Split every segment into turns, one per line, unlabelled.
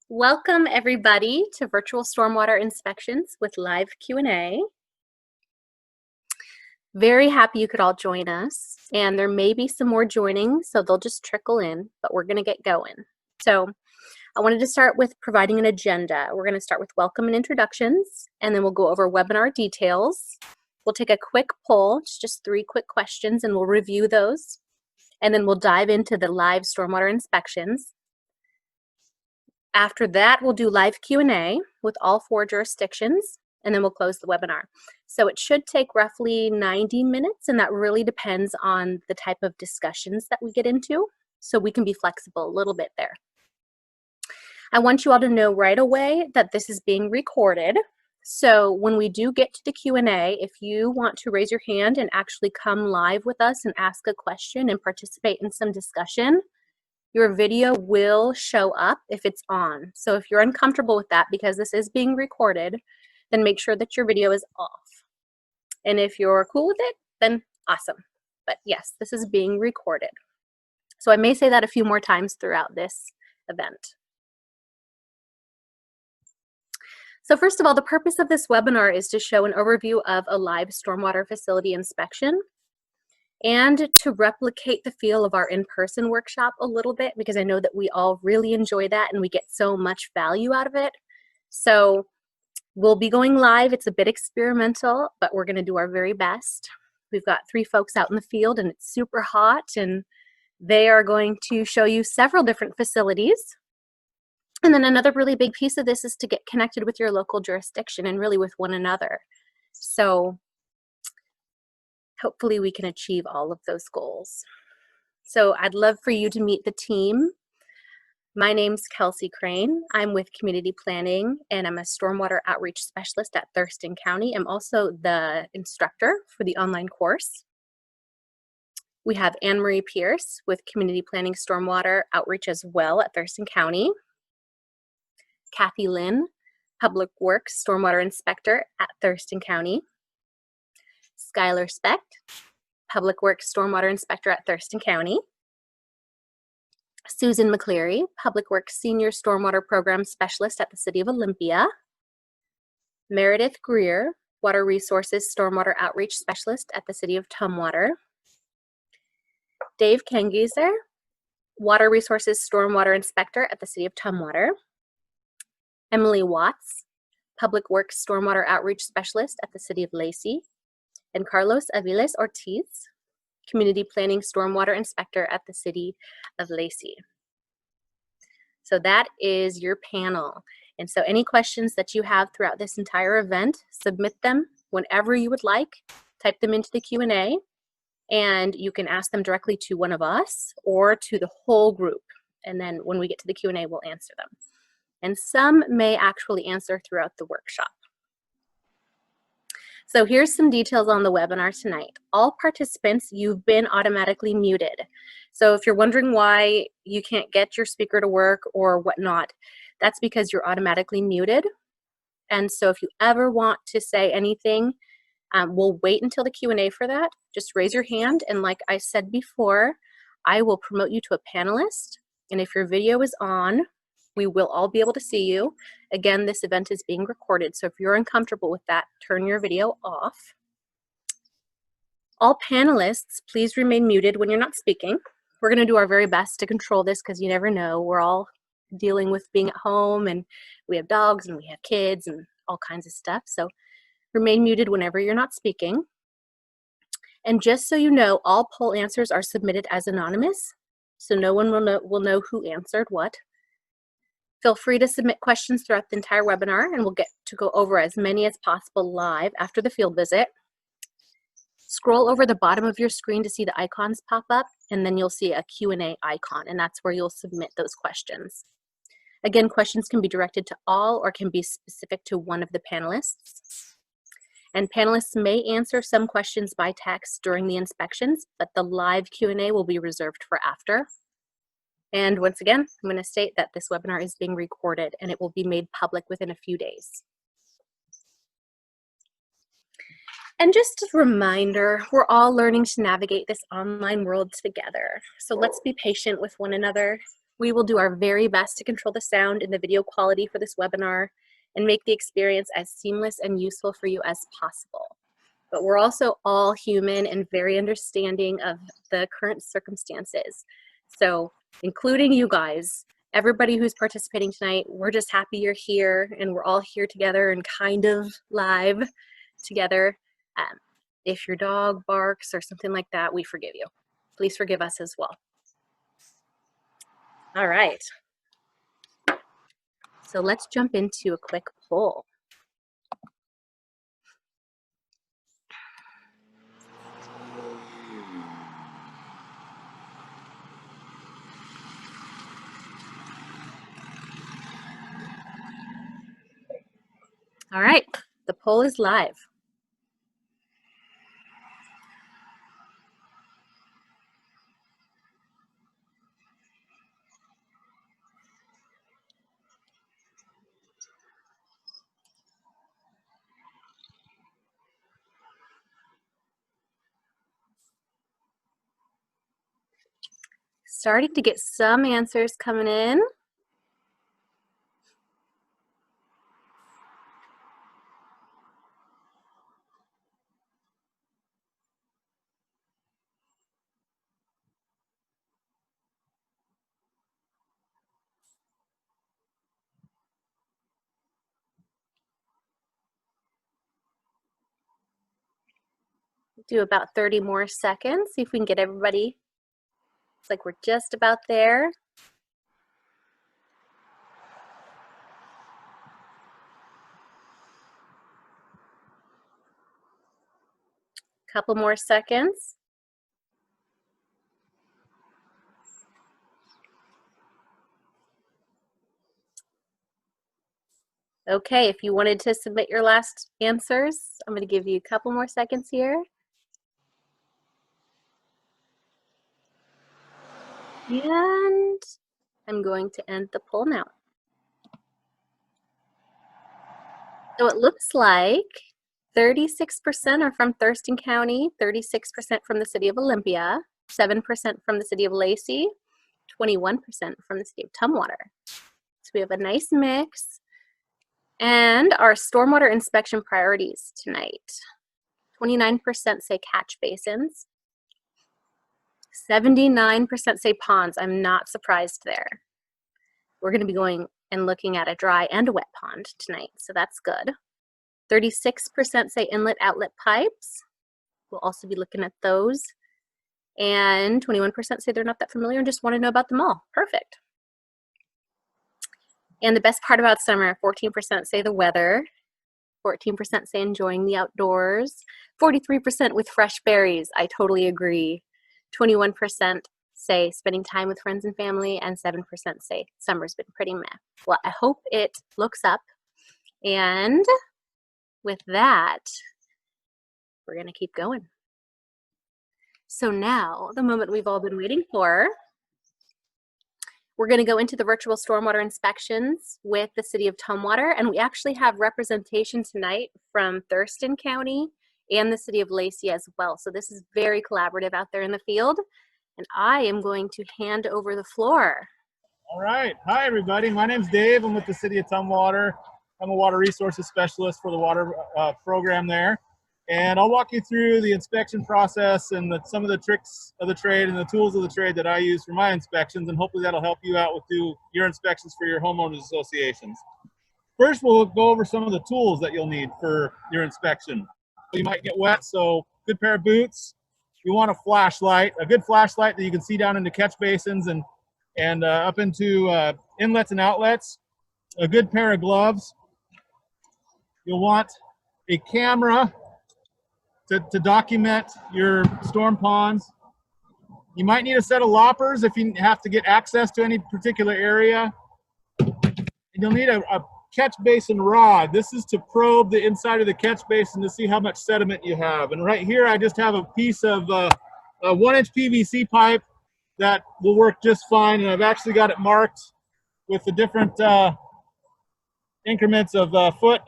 Welcome everybody to virtual stormwater inspections with live Q&A. Very happy you could all join us, and there may be some more joining, so they'll just trickle in, but we're gonna get going. So I wanted to start with providing an agenda. We're gonna start with welcome and introductions, and then we'll go over webinar details. We'll take a quick poll, just 3 quick questions, and we'll review those. And then we'll dive into the live stormwater inspections. After that, we'll do live Q&A with all 4 jurisdictions, and then we'll close the webinar. So it should take roughly 90 minutes, and that really depends on the type of discussions that we get into, so we can be flexible a little bit there. I want you all to know right away that this is being recorded. So when we do get to the Q&A, if you want to raise your hand and actually come live with us and ask a question and participate in some discussion, your video will show up if it's on. So if you're uncomfortable with that because this is being recorded, then make sure that your video is off. And if you're cool with it, then awesome. But yes, this is being recorded. So I may say that a few more times throughout this event. So first of all, the purpose of this webinar is to show an overview of a live stormwater facility inspection and to replicate the feel of our in-person workshop a little bit, because I know that we all really enjoy that and we get so much value out of it. So we'll be going live. It's a bit experimental, but we're going to do our very best. We've got 3 folks out in the field and it's super hot, and they are going to show you several different facilities. And then another really big piece of this is to get connected with your local jurisdiction and really with one another. So hopefully we can achieve all of those goals. So I'd love for you to meet the team. My name's Kelsey Crane. I'm with Community Planning, and I'm a Stormwater Outreach Specialist at Thurston County. I'm also the instructor for the online course. We have Anne-Marie Pierce with Community Planning Stormwater Outreach as well at Thurston County. Kathy Lynn, Public Works Stormwater Inspector at Thurston County. Skylar Specht, Public Works Stormwater Inspector at Thurston County. Susan McCleary, Public Works Senior Stormwater Program Specialist at the City of Olympia. Meredith Greer, Water Resources Stormwater Outreach Specialist at the City of Tumwater. Dave Kengiser, Water Resources Stormwater Inspector at the City of Tumwater. Emily Watts, Public Works Stormwater Outreach Specialist at the City of Lacey. And Carlos Aviles Ortiz, Community Planning Stormwater Inspector at the City of Lacey. So that is your panel. And so any questions that you have throughout this entire event, submit them whenever you would like, type them into the Q&A, and you can ask them directly to one of us or to the whole group. And then when we get to the Q&A, we'll answer them. And some may actually answer throughout the workshop. So here's some details on the webinar tonight. All participants, you've been automatically muted. So if you're wondering why you can't get your speaker to work or whatnot, that's because you're automatically muted. And so if you ever want to say anything, we'll wait until the Q&A for that. Just raise your hand, and like I said before, I will promote you to a panelist. And if your video is on, we will all be able to see you. Again, this event is being recorded, so if you're uncomfortable with that, turn your video off. All panelists, please remain muted when you're not speaking. We're going to do our very best to control this because you never know. We're all dealing with being at home, and we have dogs and we have kids and all kinds of stuff. So remain muted whenever you're not speaking. And just so you know, all poll answers are submitted as anonymous, so no one will know who answered what. Feel free to submit questions throughout the entire webinar, and we'll get to go over as many as possible live after the field visit. Scroll over the bottom of your screen to see the icons pop up, and then you'll see a Q&A icon, and that's where you'll submit those questions. Again, questions can be directed to all or can be specific to one of the panelists. And panelists may answer some questions by text during the inspections, but the live Q&A will be reserved for after. And once again, I'm going to state that this webinar is being recorded and it will be made public within a few days. And just a reminder, we're all learning to navigate this online world together. So let's be patient with one another. We will do our very best to control the sound and the video quality for this webinar and make the experience as seamless and useful for you as possible. But we're also all human and very understanding of the current circumstances. So, including you guys, everybody who's participating tonight, we're just happy you're here and we're all here together and kind of live together. If your dog barks or something like that, we forgive you. Please forgive us as well. All right. So let's jump into a quick poll. All right, the poll is live. Starting to get some answers coming in. Do about 30 more seconds, see if we can get everybody. It's like we're just about there. Couple more seconds. Okay, if you wanted to submit your last answers, I'm going to give you a couple more seconds here. And I'm going to end the poll now. So it looks like 36% are from Thurston County, 36% from the city of Olympia, 7% from the city of Lacey, 21% from the city of Tumwater. So we have a nice mix. And our stormwater inspection priorities tonight. 29% say catch basins. 79% say ponds. I'm not surprised there. We're going to be going and looking at a dry and a wet pond tonight, so that's good. 36% say inlet outlet pipes. We'll also be looking at those. And 21% say they're not that familiar and just want to know about them all. Perfect. And the best part about summer, 14% say the weather, 14% say enjoying the outdoors, 43% with fresh berries. I totally agree. 21% say spending time with friends and family, and 7% say summer's been pretty meh. Well, I hope it looks up. And with that, we're going to keep going. So now, the moment we've all been waiting for, we're going to go into the virtual stormwater inspections with the city of Tumwater, and we actually have representation tonight from Thurston County and the city of Lacey as well. So this is very collaborative out there in the field, and I am going to hand over the floor.
All right. Hi, everybody. My name's Dave. I'm with the city of Tumwater. I'm a water resources specialist for the water program there. And I'll walk you through the inspection process and some of the tricks of the trade and the tools of the trade that I use for my inspections, and hopefully that'll help you out with your inspections for your homeowners associations. First, we'll go over some of the tools that you'll need for your inspection. You might get wet, so good pair of boots. You want a flashlight, a good flashlight that you can see down into catch basins and up into inlets and outlets. A good pair of gloves. You'll want a camera to document your storm ponds. You might need a set of loppers if you have to get access to any particular area. And you'll need a catch basin rod. This is to probe the inside of the catch basin to see how much sediment you have. And right here I just have a piece of a 1-inch PVC pipe that will work just fine, and I've actually got it marked with the different increments of a foot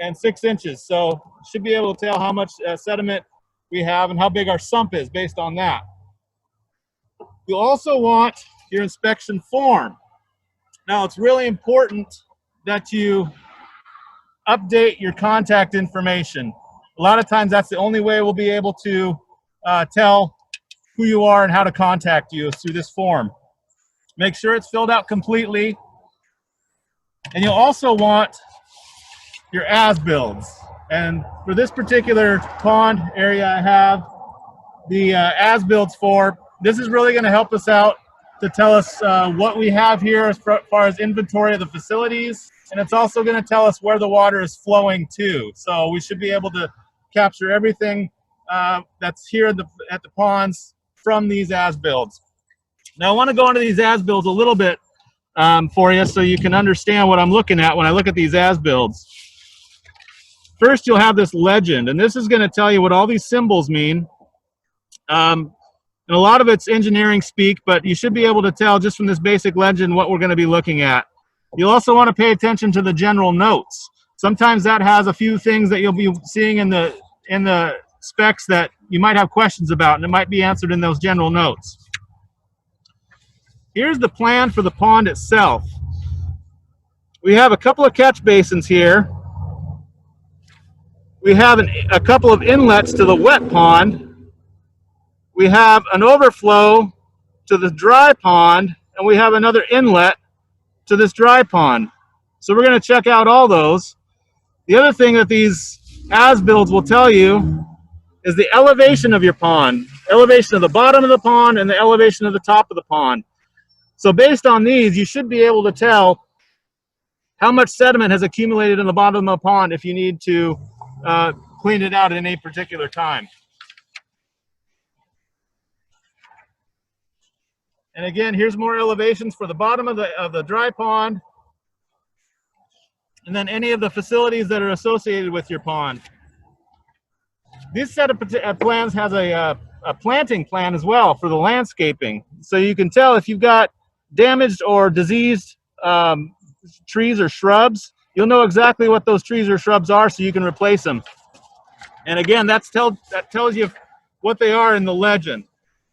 and 6 inches. So should be able to tell how much sediment we have and how big our sump is based on that. You'll also want your inspection form. Now, it's really important that you update your contact information. A lot of times that's the only way we'll be able to tell who you are and how to contact you is through this form. Make sure it's filled out completely. And you'll also want your as-builds. And for this particular pond area I have the as-builds for, this is really going to help us out to tell us what we have here as far as inventory of the facilities. And it's also going to tell us where the water is flowing to. So we should be able to capture everything that's here at the ponds from these as-builds. Now I want to go into these as-builds a little bit for you so you can understand what I'm looking at when I look at these as-builds. First, you'll have this legend, and this is going to tell you what all these symbols mean. And a lot of it's engineering speak, but you should be able to tell just from this basic legend what we're going to be looking at. You'll also want to pay attention to the general notes. Sometimes that has a few things that you'll be seeing in the specs that you might have questions about, and it might be answered in those general notes. Here's the plan for the pond itself. We have a couple of catch basins here. We have a couple of inlets to the wet pond. We have an overflow to the dry pond, and we have another inlet to this dry pond. So we're going to check out all those. The other thing that these as-builds will tell you is the elevation of your pond, elevation of the bottom of the pond and the elevation of the top of the pond. So based on these, you should be able to tell how much sediment has accumulated in the bottom of the pond if you need to clean it out at any particular time. And again, here's more elevations for the bottom of the dry pond, and then any of the facilities that are associated with your pond. This set of plans has a planting plan as well for the landscaping. So you can tell if you've got damaged or diseased trees or shrubs, you'll know exactly what those trees or shrubs are so you can replace them. And again, that tells you what they are in the legend.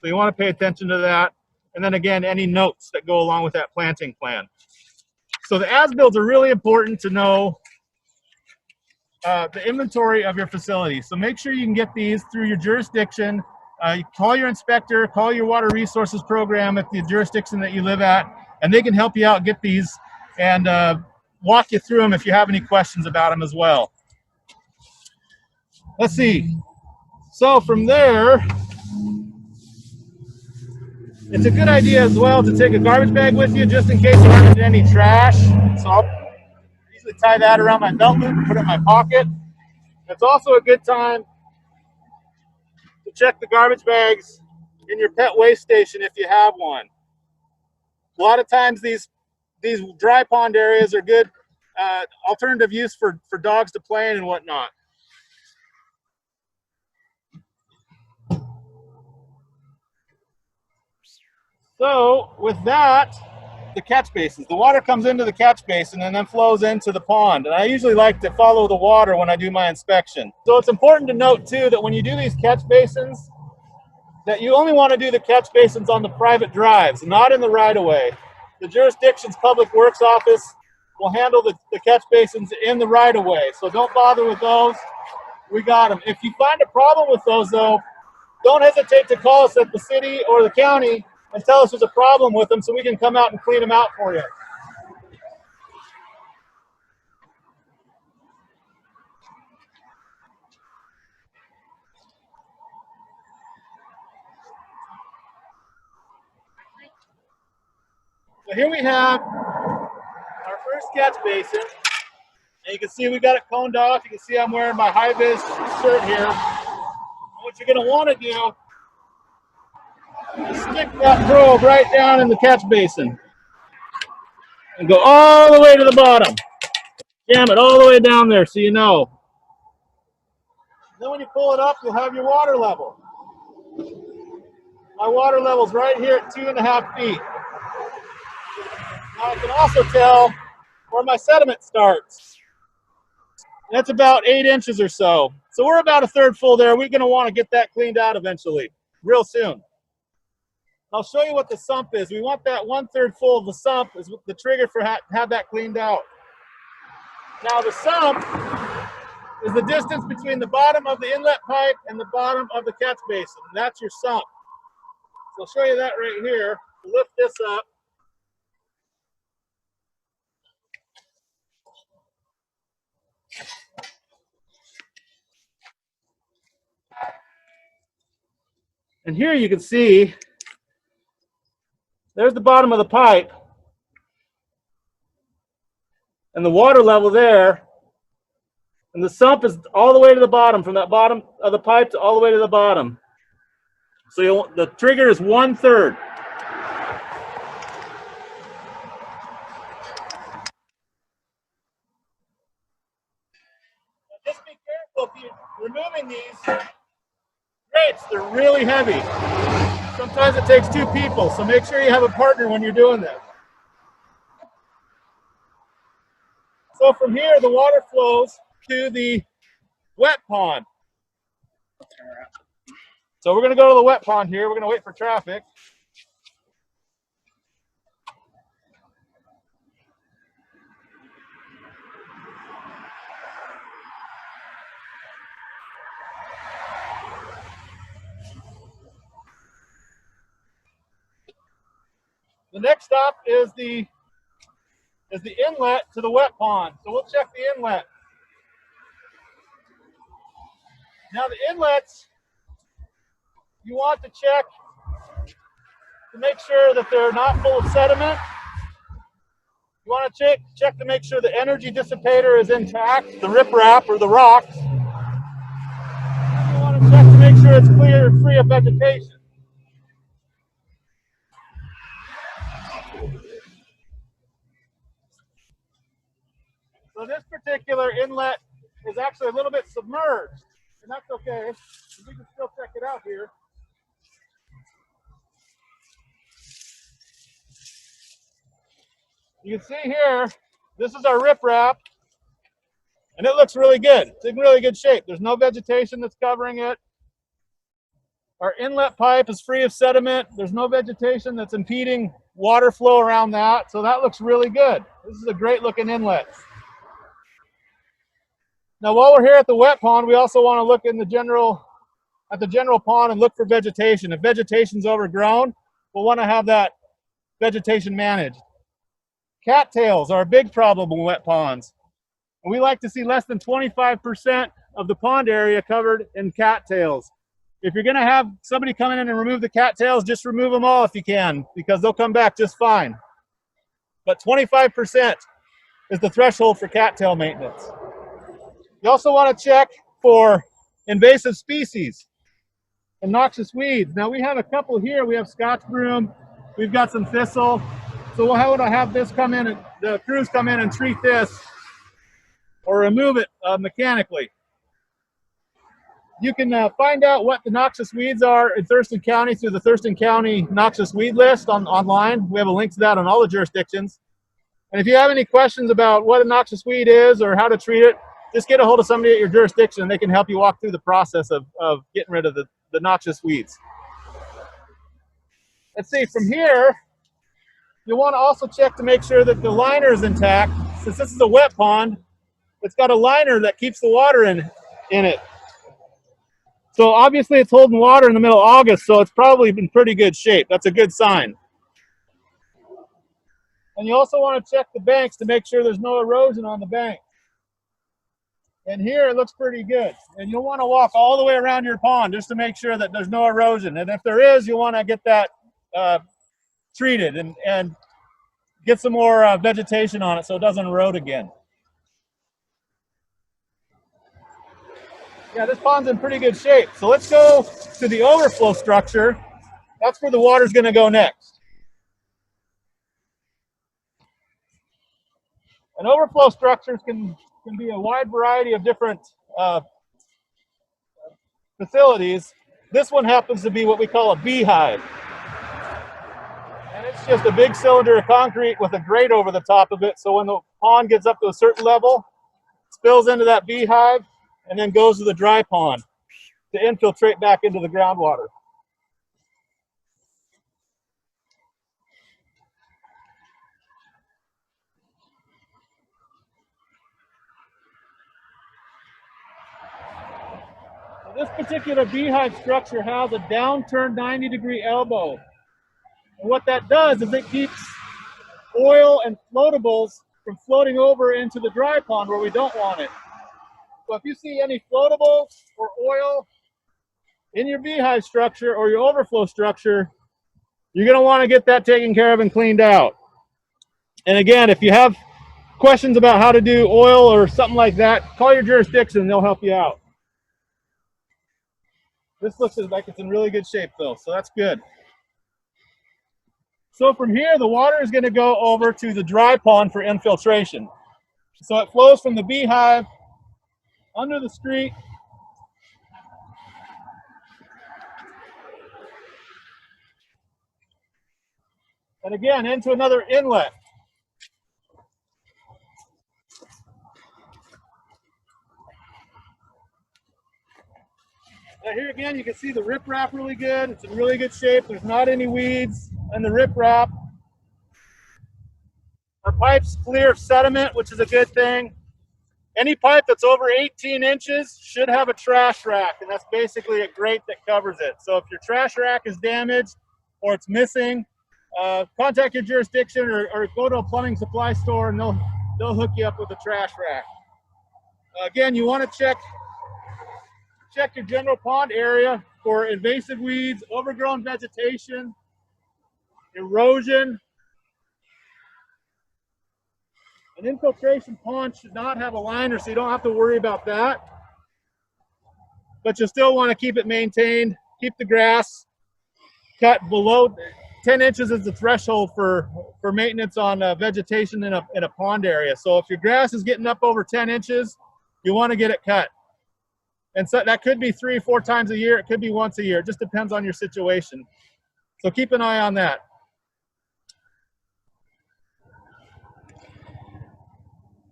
So you want to pay attention to that. And then again, any notes that go along with that planting plan. So the as-builds are really important to know the inventory of your facility. So make sure you can get these through your jurisdiction. You call your inspector, call your water resources program at the jurisdiction that you live at, and they can help you out get these and walk you through them if you have any questions about them as well. Let's see. So from there, it's a good idea as well to take a garbage bag with you just in case you run into any trash. So I'll usually tie that around my belt loop and put it in my pocket. It's also a good time to check the garbage bags in your pet waste station if you have one. A lot of times these dry pond areas are good alternative use for dogs to play in and whatnot. So with that, the catch basins. The water comes into the catch basin and then flows into the pond. And I usually like to follow the water when I do my inspection. So it's important to note too that when you do these catch basins, that you only want to do the catch basins on the private drives, not in the right-of-way. The jurisdiction's public works office will handle the catch basins in the right-of-way. So don't bother with those. We got them. If you find a problem with those though, don't hesitate to call us at the city or the county and tell us there's a problem with them so we can come out and clean them out for you. So here we have our first catch basin. And you can see we got it coned off. You can see I'm wearing my high-vis shirt here. What you're going to want to do is stick that probe right down in the catch basin and go all the way to the bottom. Jam it all the way down there so you know. Then when you pull it up, you'll have your water level. My water level's right here at 2.5 feet. Now I can also tell where my sediment starts. That's about 8 inches or so. So we're about 1/3 full there. We're going to want to get that cleaned out eventually, real soon. I'll show you what the sump is. We want that 1/3 full of the sump is the trigger for have that cleaned out. Now the sump is the distance between the bottom of the inlet pipe and the bottom of the catch basin. And that's your sump. So I'll show you that right here. Lift this up. And here you can see, there's the bottom of the pipe. And the water level there. And the sump is all the way to the bottom, from that bottom of the pipe to all the way to the bottom. So the trigger is 1/3. Just be careful if you're removing these grates, they're really heavy. Sometimes it takes 2 people, so make sure you have a partner when you're doing this. So from here, the water flows to the wet pond. So we're going to go to the wet pond here. We're going to wait for traffic. The next stop is the inlet to the wet pond. So we'll check the inlet. Now the inlets, you want to check to make sure that they're not full of sediment. You want to check to make sure the energy dissipator is intact, the riprap or the rocks. You want to check to make sure it's clear and free of vegetation. So this particular inlet is actually a little bit submerged, and that's okay. We can still check it out here. You can see here, this is our riprap, and it looks really good. It's in really good shape. There's no vegetation that's covering it. Our inlet pipe is free of sediment. There's no vegetation that's impeding water flow around that, so that looks really good. This is a great looking inlet. Now while we're here at the wet pond, we also want to look in the general pond and look for vegetation. If vegetation's overgrown, we'll want to have that vegetation managed. Cattails are a big problem in wet ponds. And we like to see less than 25% of the pond area covered in cattails. If you're going to have somebody come in and remove the cattails, just remove them all if you can, because they'll come back just fine. But 25% is the threshold for cattail maintenance. You also want to check for invasive species and noxious weeds. Now we have a couple here. We have Scotch broom. We've got some thistle. So we'll have this come in, and the crews come in and treat this or remove it mechanically. You can find out what the noxious weeds are in Thurston County through the Thurston County noxious weed list online. We have a link to that on all the jurisdictions. And if you have any questions about what a noxious weed is or how to treat it, just get a hold of somebody at your jurisdiction and they can help you walk through the process of getting rid of the noxious weeds. Let's see, from here, you'll want to also check to make sure that the liner is intact. Since this is a wet pond, it's got a liner that keeps the water in it. So obviously it's holding water in the middle of August, so it's probably in pretty good shape. That's a good sign. And you also want to check the banks to make sure there's no erosion on the bank. And here it looks pretty good. And you'll want to walk all the way around your pond just to make sure that there's no erosion. And if there is, you want to get that treated and get some more vegetation on it so it doesn't erode again. Yeah, this pond's in pretty good shape. So let's go to the overflow structure. That's where the water's going to go next. And overflow structures can be a wide variety of different facilities. This one happens to be what we call a beehive. And it's just a big cylinder of concrete with a grate over the top of it. So when the pond gets up to a certain level, it spills into that beehive and then goes to the dry pond to infiltrate back into the groundwater. This particular beehive structure has a downturned 90-degree elbow. And what that does is it keeps oil and floatables from floating over into the dry pond where we don't want it. So if you see any floatables or oil in your beehive structure or your overflow structure, you're going to want to get that taken care of and cleaned out. And again, if you have questions about how to do oil or something like that, call your jurisdiction and they'll help you out. This looks like it's in really good shape though, so that's good. So from here, the water is going to go over to the dry pond for infiltration. So it flows from the beehive under the street and again into another inlet. Now here again, you can see the riprap really good. It's in really good shape. There's not any weeds in the riprap. Our pipe's clear of sediment, which is a good thing. Any pipe that's over 18 inches should have a trash rack, and that's basically a grate that covers it. So if your trash rack is damaged or it's missing, contact your jurisdiction or go to a plumbing supply store and they'll hook you up with a trash rack. Again, you want to check your general pond area for invasive weeds, overgrown vegetation, erosion. An infiltration pond should not have a liner, so you don't have to worry about that. But you'll still want to keep it maintained, keep the grass cut below 10 inches is the threshold for maintenance on vegetation in a pond area. So if your grass is getting up over 10 inches, you want to get it cut. And so that could be 3 or 4 times a year. It could be once a year. It just depends on your situation. So keep an eye on that.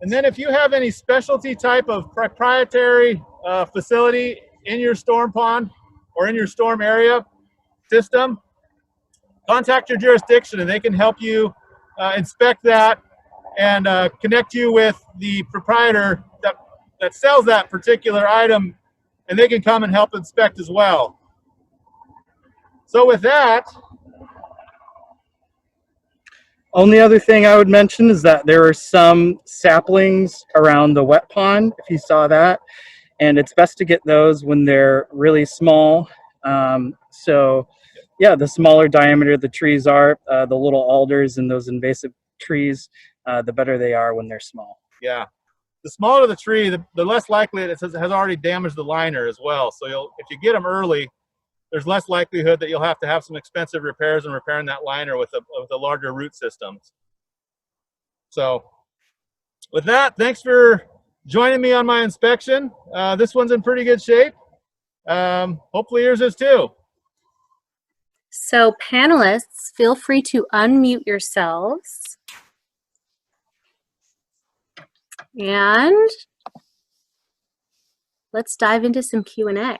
And then if you have any specialty type of proprietary facility in your storm pond or in your storm area system, contact your jurisdiction and they can help you inspect that and connect you with the proprietor that sells that particular item, and they can come and help inspect as well. So with that,
only other thing I would mention is that there are some saplings around the wet pond, if you saw that, and it's best to get those when they're really small. So yeah, the smaller diameter the trees are, the little alders and those invasive trees, the better they are when they're small.
yeah, the smaller the tree, the less likely it has already damaged the liner as well. So if you get them early, there's less likelihood that you'll have to have some expensive repairs and repairing that liner with a larger root systems. So with that, thanks for joining me on my inspection. This one's in pretty good shape. Hopefully yours is too.
So panelists, feel free to unmute yourselves. And let's dive into some Q&A.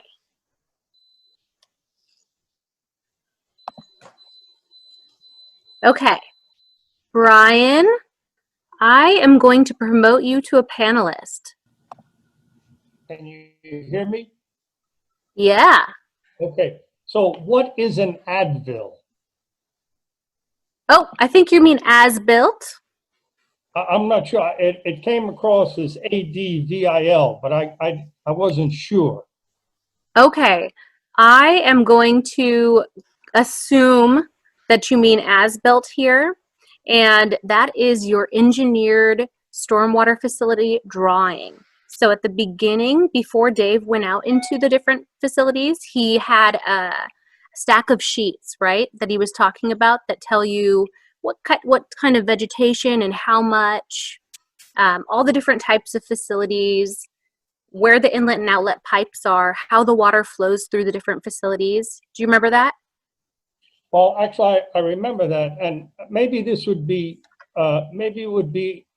Okay, Brian, I am going to promote you to a panelist.
Can you hear me?
Yeah.
Okay, so what is an Advil?
Oh, I think you mean as built.
I'm not sure. It came across as ADVIL, but I wasn't sure.
Okay, I am going to assume that you mean as built here, and that is your engineered stormwater facility drawing. So at the beginning, before Dave went out into the different facilities, he had a stack of sheets, right, that he was talking about that tell you what kind of vegetation and how much, all the different types of facilities, where the inlet and outlet pipes are, how the water flows through the different facilities. Do you remember that?
Well, actually, I remember that, and maybe this would be, maybe it would be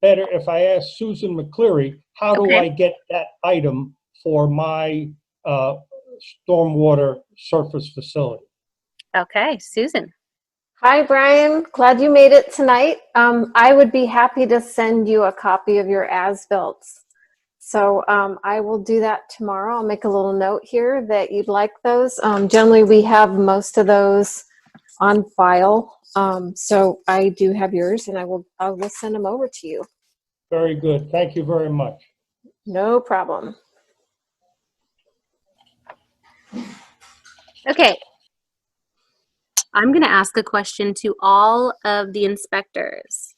better if I asked Susan McCleary, how do I get that item for my stormwater surface facility?
Okay, Susan.
Hi, Brian. Glad you made it tonight. I would be happy to send you a copy of your as-built. So I will do that tomorrow. I'll make a little note here that you'd like those. Generally, we have most of those on file. So I do have yours, and I will send them over to you.
Very good. Thank you very much.
No problem.
Okay. I'm going to ask a question to all of the inspectors.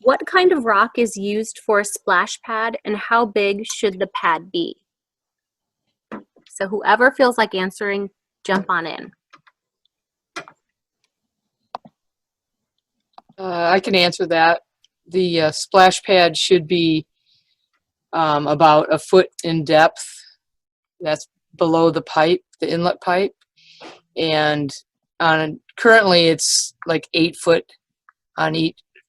What kind of rock is used for a splash pad, and how big should the pad be? So whoever feels like answering, jump on in.
I can answer that. The splash pad should be about a foot in depth. That's below the pipe, the inlet pipe. And currently it's like 8 foot on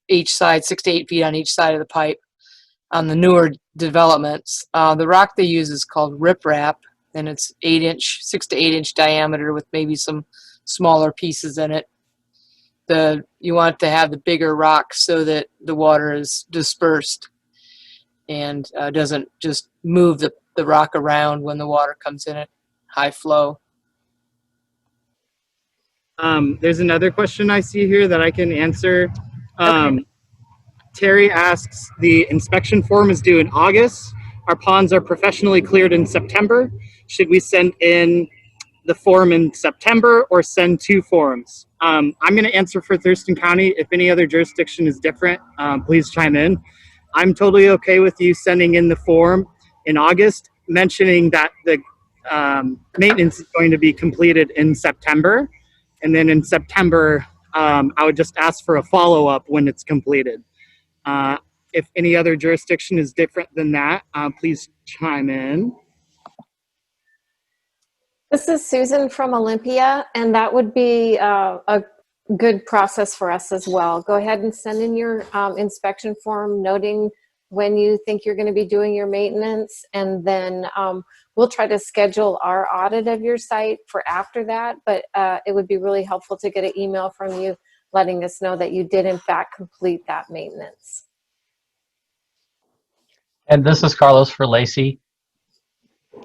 each side, 6 to 8 feet on each side of the pipe on the newer developments. The rock they use is called riprap, and it's 6 to 8 inch diameter with maybe some smaller pieces in it. You want to have the bigger rock so that the water is dispersed and doesn't just move the rock around when the water comes in at high flow.
There's another question I see here that I can answer.
Okay.
Terry asks, the inspection form is due in August. Our ponds are professionally cleared in September. Should we send in the form in September or send 2 forms? I'm going to answer for Thurston County. If any other jurisdiction is different, please chime in. I'm totally okay with you sending in the form in August, mentioning that the maintenance is going to be completed in September. And then in September, I would just ask for a follow-up when it's completed. If any other jurisdiction is different than that, please chime in.
This is Susan from Olympia, and that would be a good process for us as well. Go ahead and send in your inspection form noting when you think you're going to be doing your maintenance, and then we'll try to schedule our audit of your site for after that, but it would be really helpful to get an email from you letting us know that you did in fact complete that maintenance.
And this is Carlos for Lacey.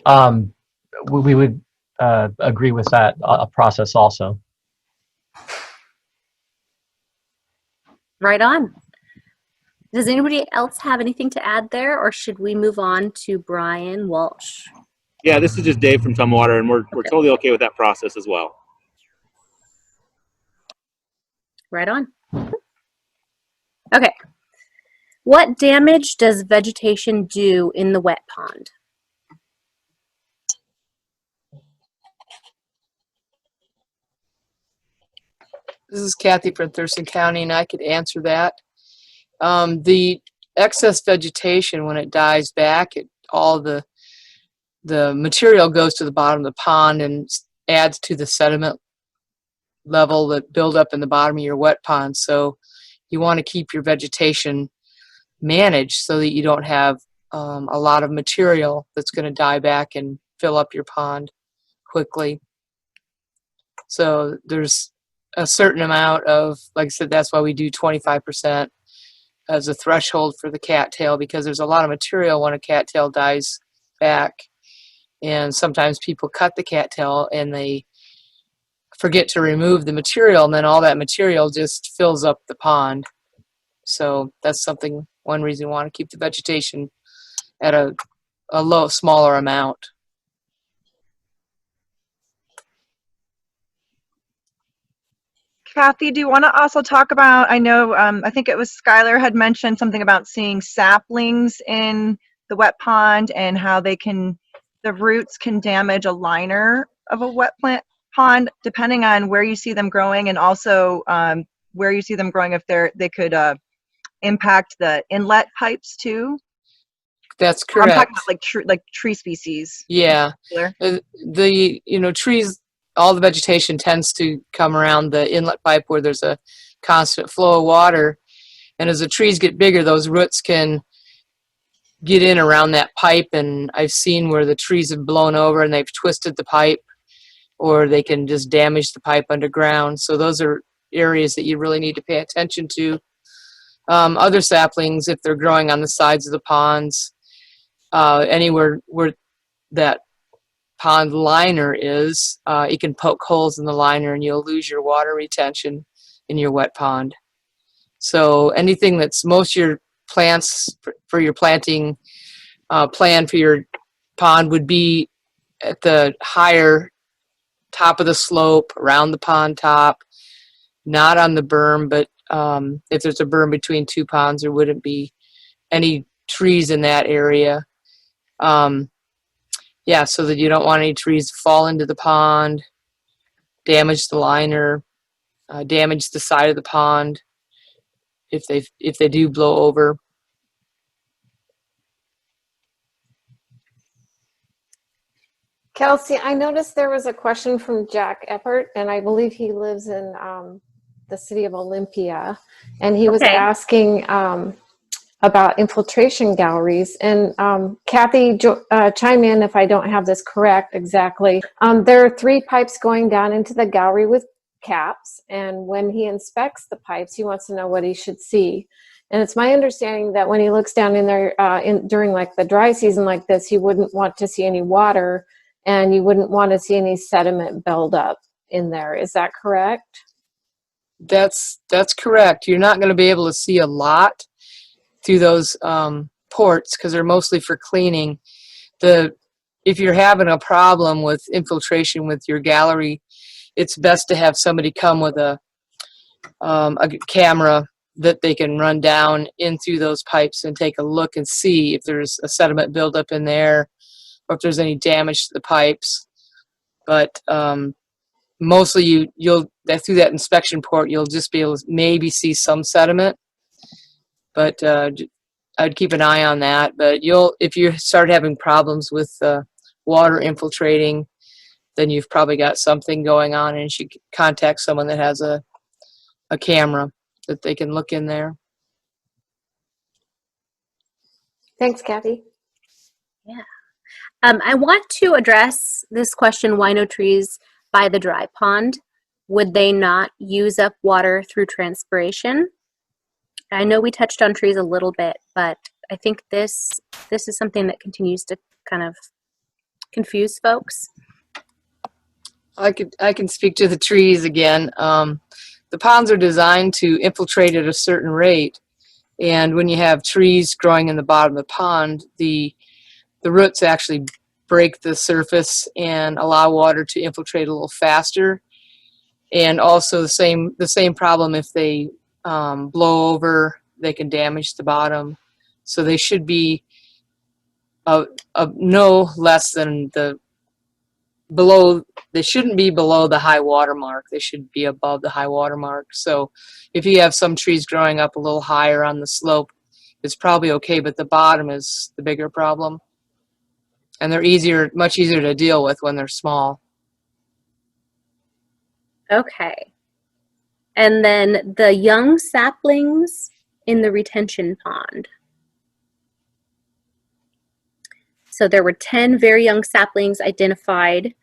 We would agree with that process also.
Right on. Does anybody else have anything to add there, or should we move on to Brian Walsh?
Yeah, this is just Dave from Tumwater, and we're totally okay with that process as well.
Right on. Okay. What damage does vegetation do in the wet pond?
This is Kathy from Thurston County, and I could answer that. The excess vegetation, when it dies back, all the material goes to the bottom of the pond and adds to the sediment level that build up in the bottom of your wet pond. So you want to keep your vegetation managed so that you don't have a lot of material that's going to die back and fill up your pond quickly. So there's a certain amount of, like I said, that's why we do 25% as a threshold for the cattail, because there's a lot of material when a cattail dies back. And sometimes people cut the cattail and they forget to remove the material, and then all that material just fills up the pond. So that's one reason we want to keep the vegetation at a smaller amount.
Kathy, do you want to also talk about, I know, I think it was Skylar had mentioned something about seeing saplings in the wet pond and how the roots can damage a liner of a wet plant pond, depending on where you see them growing, and also where you see them growing, if they could impact the inlet pipes too.
That's correct.
I'm talking about like tree species.
Yeah. Trees, all the vegetation tends to come around the inlet pipe where there's a constant flow of water. And as the trees get bigger, those roots can get in around that pipe. And I've seen where the trees have blown over and they've twisted the pipe, or they can just damage the pipe underground. So those are areas that you really need to pay attention to. Other saplings, if they're growing on the sides of the ponds, anywhere where that pond liner is, you can poke holes in the liner and you'll lose your water retention in your wet pond. So anything that's most of your plants for your planting plan for your pond would be at the higher top of the slope, around the pond top, not on the berm, but if there's a berm between two ponds, there wouldn't be any trees in that area. Yeah, so that you don't want any trees to fall into the pond, damage the liner, damage the side of the pond if they do blow over.
Kelsey, I noticed there was a question from Jack Eppert, and I believe he lives in the city of Olympia, and he was asking about infiltration galleries. And Kathy, chime in if I don't have this correct exactly. There are 3 pipes going down into the gallery with caps, and when he inspects the pipes, he wants to know what he should see. And it's my understanding that when he looks down in there during like the dry season like this, he wouldn't want to see any water, and you wouldn't want to see any sediment build up in there. Is that correct? That's
correct. You're not going to be able to see a lot through those ports because they're mostly for cleaning. If you're having a problem with infiltration with your gallery, it's best to have somebody come with a camera that they can run down in through those pipes and take a look and see if there's a sediment buildup in there or if there's any damage to the pipes. But mostly you'll through that inspection port, you'll just be able to maybe see some sediment. But I'd keep an eye on that. But if you start having problems with water infiltrating, then you've probably got something going on, and you should contact someone that has a camera that they can look in there.
Thanks, Kathy.
Yeah. I want to address this question, why no trees by the dry pond? Would they not use up water through transpiration? I know we touched on trees a little bit, but I think this is something that continues to kind of confuse folks.
I can speak to the trees again. The ponds are designed to infiltrate at a certain rate, and when you have trees growing in the bottom of the pond, the roots actually break the surface and allow water to infiltrate a little faster. And also the same problem if they blow over, they can damage the bottom. So they should be no less than they shouldn't be below the high water mark. They should be above the high water mark. So if you have some trees growing up a little higher on the slope, it's probably okay, but the bottom is the bigger problem. And they're much easier to deal with when they're small.
Okay. And then the young saplings in the retention pond. So there were 10 very young saplings identified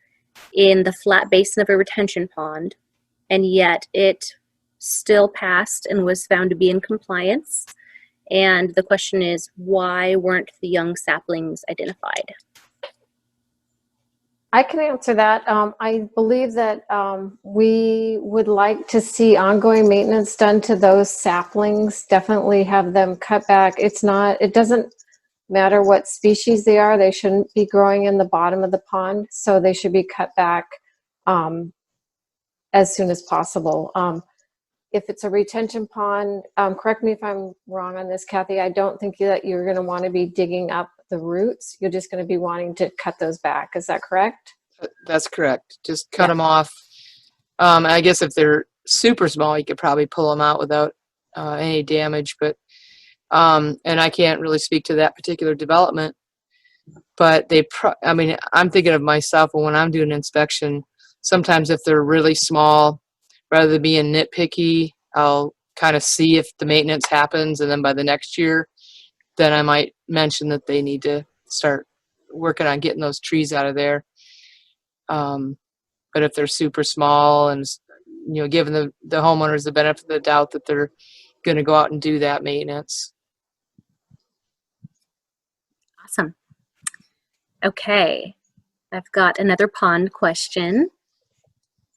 in the flat basin of a retention pond, and yet it still passed and was found to be in compliance. And the question is, why weren't the young saplings identified?
I can answer that. I believe that we would like to see ongoing maintenance done to those saplings. Definitely have them cut back. It doesn't matter what species they are. They shouldn't be growing in the bottom of the pond, so they should be cut back as soon as possible. If it's a retention pond, correct me if I'm wrong on this, Kathy, I don't think that you're going to want to be digging up the roots. You're just going to be wanting to cut those back. Is that correct?
That's correct. Just cut them off. I guess if they're super small, you could probably pull them out without any damage. But and I can't really speak to that particular development. But I'm thinking of myself when I'm doing an inspection. Sometimes if they're really small, rather than being nitpicky, I'll kind of see if the maintenance happens, and then by the next year, then I might mention that they need to start working on getting those trees out of there. But if they're super small and, giving the homeowners the benefit of the doubt that they're going to go out and do that maintenance.
Awesome. Okay, I've got another pond question.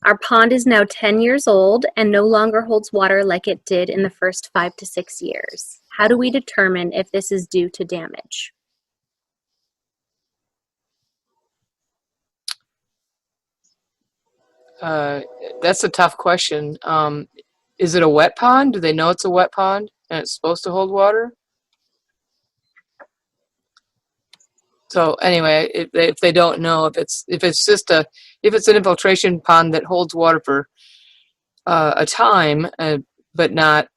Our pond is now 10 years old and no longer holds water like it did in the first 5 to 6 years. How do we determine if this is due to damage?
That's a tough question. Is it a wet pond? Do they know it's a wet pond and it's supposed to hold water? So anyway, if they don't know, if it's an infiltration pond that holds water for a time, but not,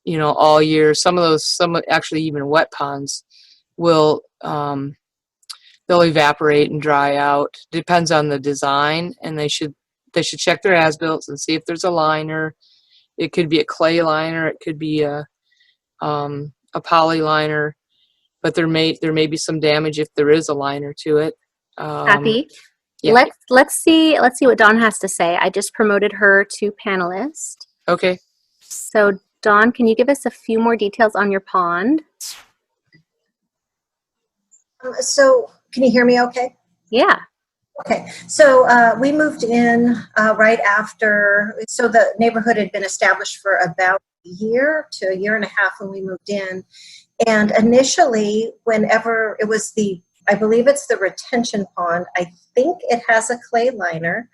all year. Some actually even wet ponds will they'll evaporate and dry out. Depends on the design, and they should check their as-built and see if there's a liner. It could be a clay liner. It could be a poly liner. But there may be some damage if there is a liner to it.
Kathy,
yeah.
let's see what Dawn has to say. I just promoted her to panelist.
Okay.
So Dawn, can you give us a few more details on your pond?
So can you hear me okay?
Yeah.
Okay, so we moved in right after, so the neighborhood had been established for about a year to a year and a half when we moved in. And initially, whenever it was I believe it's the retention pond, I think it has a clay liner.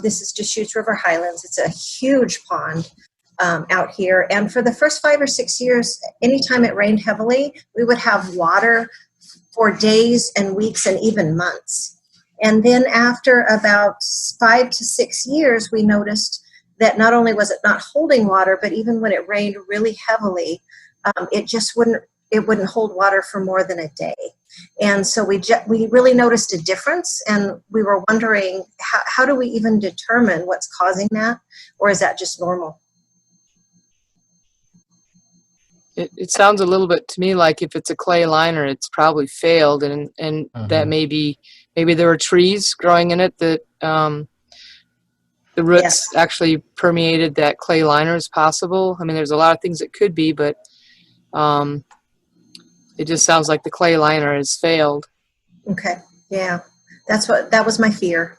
This is Deschutes River Highlands. It's a huge pond out here. And for the first 5 or 6 years, anytime it rained heavily, we would have water for days and weeks and even months. And then after about 5 to 6 years, we noticed that not only was it not holding water, but even when it rained really heavily, it wouldn't hold water for more than a day. And so we really noticed a difference, and we were wondering, how do we even determine what's causing that, or is that just normal?
It sounds a little bit to me like if it's a clay liner, it's probably failed, and that maybe there were trees growing in it that the roots actually permeated that clay liner is possible. I mean, there's a lot of things it could be, but it just sounds like the clay liner has failed.
Okay, yeah, that was my fear.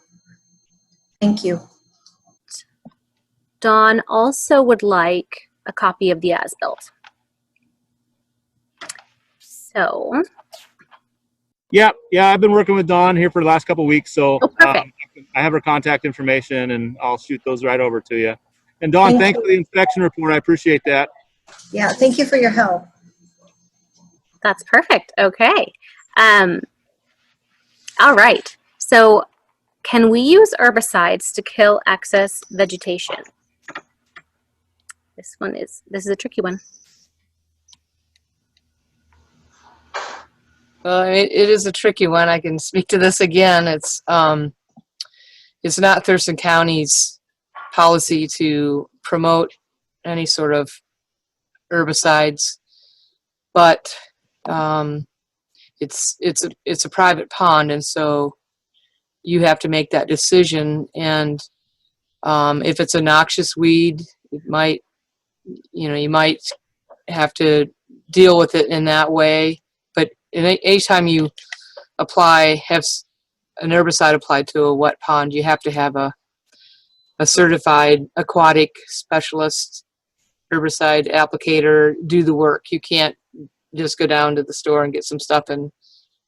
Thank you.
Dawn also would like a copy of the as-built. So.
Yeah, I've been working with Dawn here for the last couple of weeks, so
perfect.
I have her contact information, and I'll shoot those right over to you. And Dawn, thanks for the inspection report. I appreciate that.
Yeah, thank you for your help.
That's perfect. Okay. All right. So can we use herbicides to kill excess vegetation? This is a tricky one.
Well, it is a tricky one. I can speak to this again. It's not Thurston County's policy to promote any sort of herbicides, but it's a private pond, and so you have to make that decision. And if it's a noxious weed, you might have to deal with it in that way. But anytime you have an herbicide applied to a wet pond, you have to have a certified aquatic specialist herbicide applicator do the work. You can't just go down to the store and get some stuff and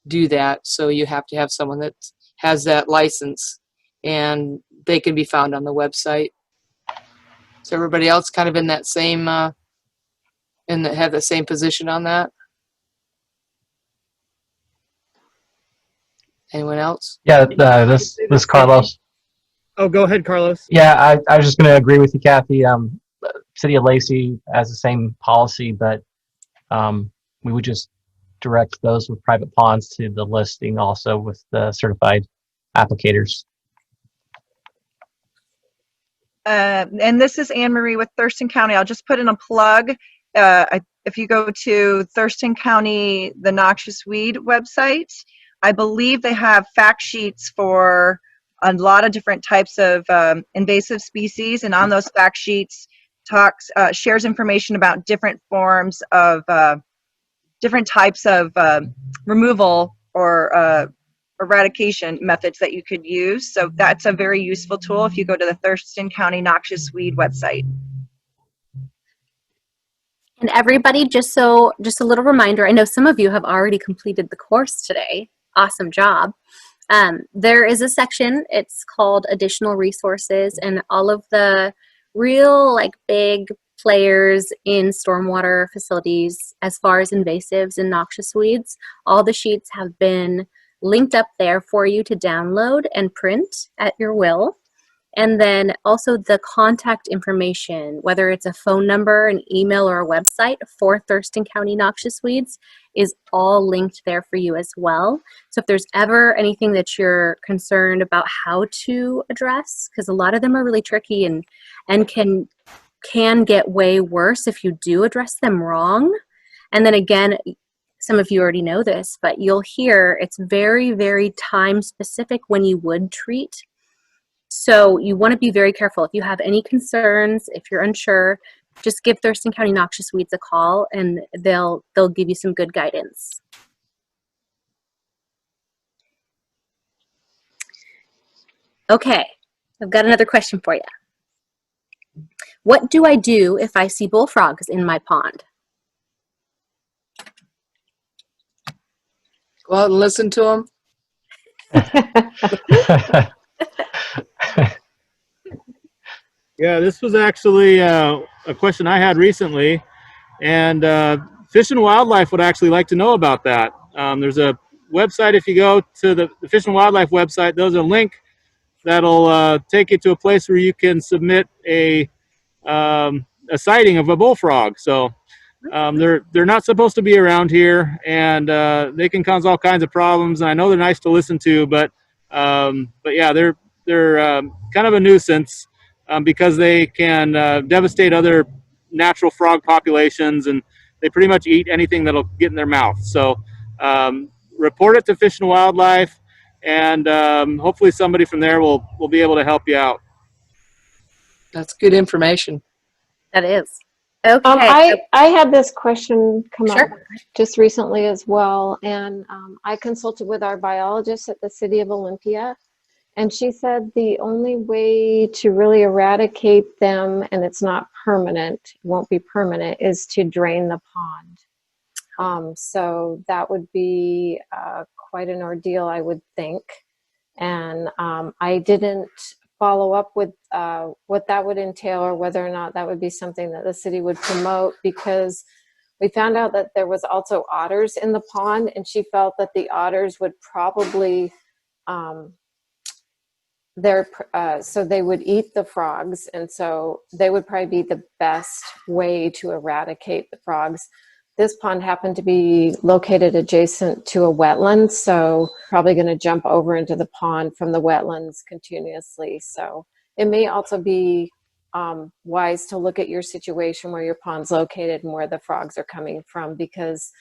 do that. So you have to have someone that has that license, and they can be found on the website. So everybody else kind of in that same have the same position on that? Anyone else?
Yeah, this Carlos.
Oh, go ahead, Carlos.
Yeah, I was just going to agree with you, Kathy. City of Lacey has the same policy, but we would just direct those with private ponds to the listing also with the certified applicators.
And this is Anne Marie with Thurston County. I'll just put in a plug. If you go to Thurston County, the Noxious Weed website, I believe they have fact sheets for a lot of different types of invasive species, and on those fact sheets shares information about different forms of different types of removal or eradication methods that you could use. So that's a very useful tool if you go to the Thurston County Noxious Weed website.
And everybody, just a little reminder, I know some of you have already completed the course today. Awesome job. There is a section, it's called Additional Resources, and all of the real big players in stormwater facilities as far as invasives and noxious weeds, all the sheets have been linked up there for you to download and print at your will. And then also the contact information, whether it's a phone number, an email, or a website for Thurston County Noxious Weeds, is all linked there for you as well. So if there's ever anything that you're concerned about how to address, because a lot of them are really tricky and can get way worse if you do address them wrong. And then again, some of you already know this, but you'll hear it's very, very time specific when you would treat. So you want to be very careful. If you have any concerns, if you're unsure, just give Thurston County Noxious Weeds a call and they'll give you some good guidance. Okay, I've got another question for you. What do I do if I see bullfrogs in my pond?
Go out and listen to them.
Yeah, this was actually a question I had recently, and Fish and Wildlife would actually like to know about that. There's a website, if you go to the Fish and Wildlife website, there's a link that'll take you to a place where you can submit a sighting of a bullfrog. So they're not supposed to be around here, and they can cause all kinds of problems. And I know they're nice to listen to, but yeah, they're kind of a nuisance because they can devastate other natural frog populations, and they pretty much eat anything that'll get in their mouth. So report it to Fish and Wildlife, and hopefully somebody from there will be able to help you out.
That's good information.
That is. Okay.
I had this question come up
Sure.
just recently as well, and I consulted with our biologist at the City of Olympia, and she said the only way to really eradicate them, and it's not permanent, it won't be permanent, is to drain the pond. So that would be quite an ordeal, I would think. And I didn't follow up with what that would entail or whether or not that would be something that the city would promote, because we found out that there was also otters in the pond, and she felt that the otters would probably so they would eat the frogs, and so they would probably be the best way to eradicate the frogs. This pond happened to be located adjacent to a wetland, so probably going to jump over into the pond from the wetlands continuously. So it may also be wise to look at your situation where your pond's located and where the frogs are coming from, because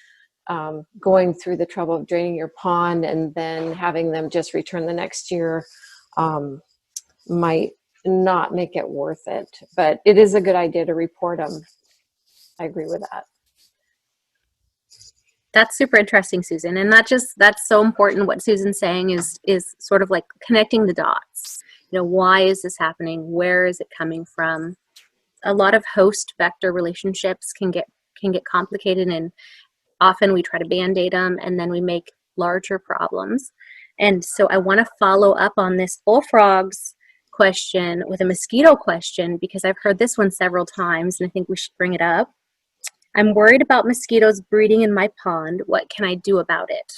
going through the trouble of draining your pond and then having them just return the next year might not make it worth it. But it is a good idea to report them. I agree with that.
That's super interesting, Susan. And that's so important. What Susan's saying is sort of like connecting the dots. You know, why is this happening? Where is it coming from? A lot of host vector relationships can get complicated, and often we try to band-aid them and then we make larger problems. And so I want to follow up on this bullfrogs question with a mosquito question, because I've heard this one several times and I think we should bring it up. I'm worried about mosquitoes breeding in my pond. What can I do about it?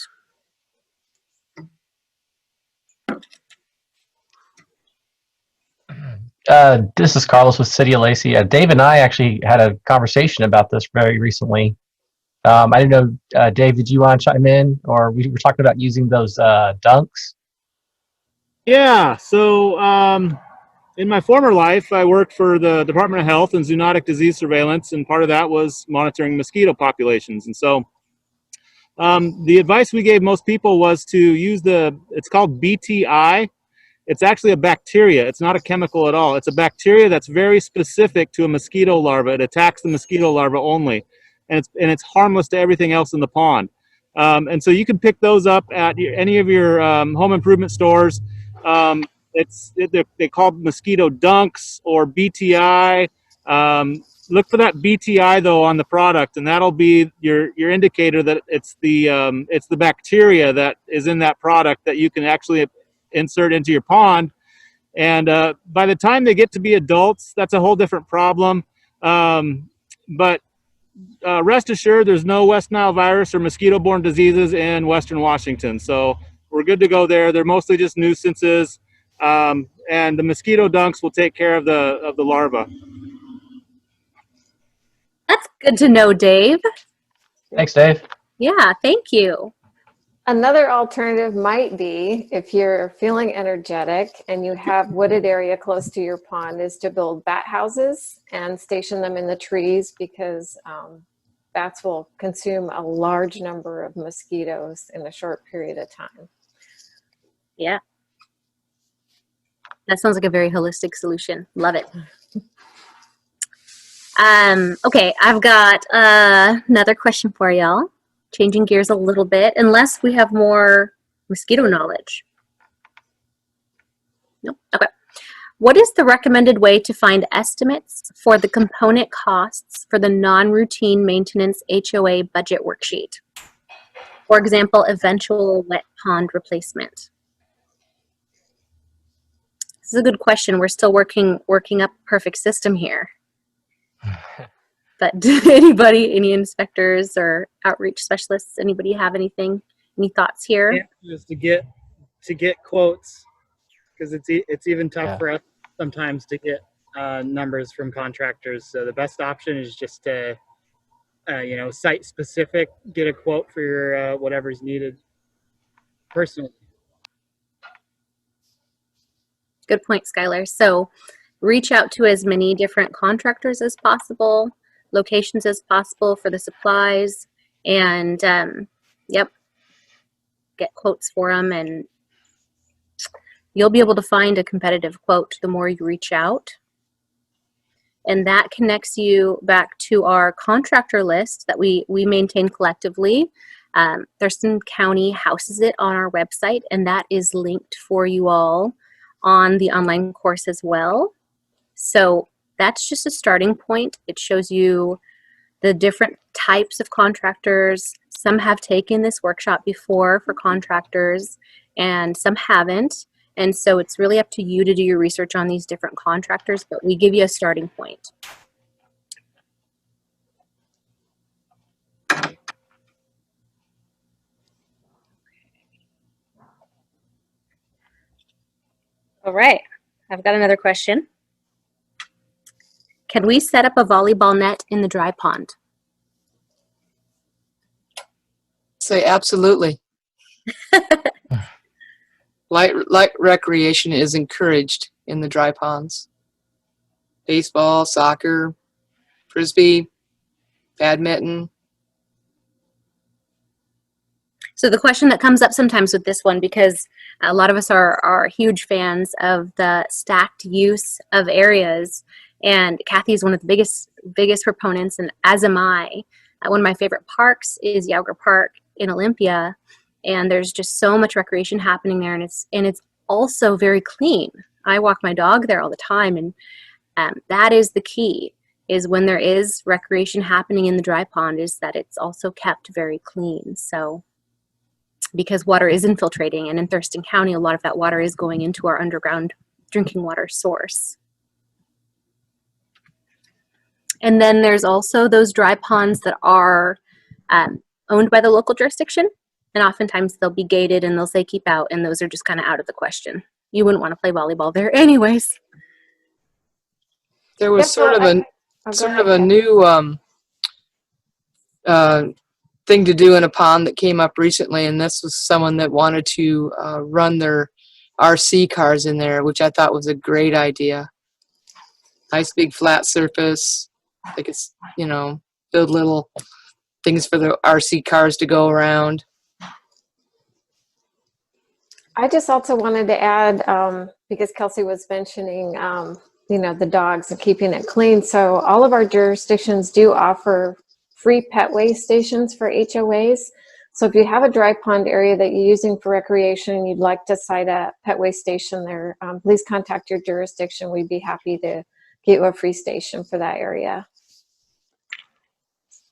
This is Carlos with City of Lacey. Dave and I actually had a conversation about this very recently. I didn't know, Dave, did you want to chime in? Or we were talking about using those dunks?
Yeah, so in my former life, I worked for the Department of Health and Zoonotic Disease Surveillance, and part of that was monitoring mosquito populations. And so the advice we gave most people was to use it's called BTI. It's actually a bacteria. It's not a chemical at all. It's a bacteria that's very specific to a mosquito larva. It attacks the mosquito larva only, and it's harmless to everything else in the pond. And so you can pick those up at any of your home improvement stores. They're called mosquito dunks or BTI. Look for that BTI though on the product, and that'll be your indicator that it's the bacteria that is in that product that you can actually insert into your pond. And by the time they get to be adults, that's a whole different problem. But rest assured, there's no West Nile virus or mosquito-borne diseases in Western Washington. So we're good to go there. They're mostly just nuisances. And the mosquito dunks will take care of the larva.
That's good to know, Dave.
Thanks, Dave.
Yeah, thank you.
Another alternative might be, if you're feeling energetic and you have wooded area close to your pond, is to build bat houses and station them in the trees, because bats will consume a large number of mosquitoes in a short period of time.
Yeah. That sounds like a very holistic solution. Love it. Okay, I've got another question for y'all. Changing gears a little bit, unless we have more mosquito knowledge. Nope. Okay. What is the recommended way to find estimates for the component costs for the non-routine maintenance HOA budget worksheet? For example, eventual wet pond replacement. This is a good question. We're still working up a perfect system here. But anybody, any inspectors or outreach specialists, anybody have anything, any thoughts here?
Just to get quotes, because it's even tough for us sometimes to get numbers from contractors. So the best option is just to site specific, get a quote for your whatever's needed personally.
Good point, Skylar. So reach out to as many different contractors as possible, locations as possible for the supplies, and get quotes for them, and you'll be able to find a competitive quote the more you reach out. And that connects you back to our contractor list that we maintain collectively. Thurston County houses it on our website, and that is linked for you all on the online course as well. So that's just a starting point. It shows you the different types of contractors. Some have taken this workshop before for contractors, and some haven't. And so it's really up to you to do your research on these different contractors, but we give you a starting point. All right, I've got another question. Can we set up a volleyball net in the dry pond?
Say absolutely. Light recreation is encouraged in the dry ponds. Baseball, soccer, frisbee, badminton.
So the question that comes up sometimes with this one, because a lot of us are huge fans of the stacked use of areas, and Kathy is one of the biggest proponents, and as am I. One of my favorite parks is Yauger Park in Olympia, and there's just so much recreation happening there, and it's also very clean. I walk my dog there all the time, and that is the key, is when there is recreation happening in the dry pond, is that it's also kept very clean. So because water is infiltrating, and in Thurston County, a lot of that water is going into our underground drinking water source. And then there's also those dry ponds that are owned by the local jurisdiction, and oftentimes they'll be gated and they'll say keep out, and those are just kind of out of the question. You wouldn't want to play volleyball there anyways.
There was sort of a new thing to do in a pond that came up recently, and this was someone that wanted to run their RC cars in there, which I thought was a great idea. Nice big flat surface. They could, build little things for the RC cars to go around.
I just also wanted to add, because Kelsey was mentioning, the dogs and keeping it clean. So all of our jurisdictions do offer free pet waste stations for HOAs. So if you have a dry pond area that you're using for recreation and you'd like to site a pet waste station there, please contact your jurisdiction. We'd be happy to get you a free station for that area.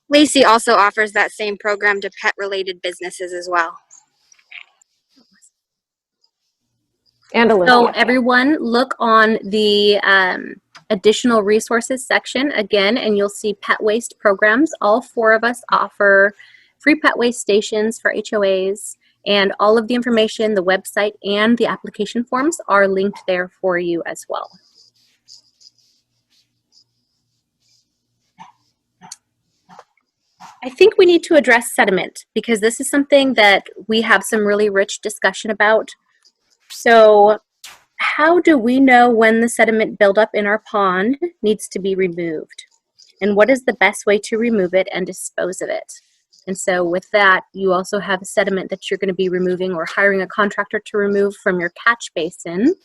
Lacey also offers that same program to pet-related businesses as well.
And Olympia.
So everyone, look on the additional resources section again, and you'll see pet waste programs. All 4 of us offer free pet waste stations for HOAs, and all of the information, the website, and the application forms are linked there for you as well. I think we need to address sediment because this is something that we have some really rich discussion about. So how do we know when the sediment buildup in our pond needs to be removed? And what is the best way to remove it and dispose of it? And so with that, you also have a sediment that you're going to be removing or hiring a contractor to remove from your catch basin.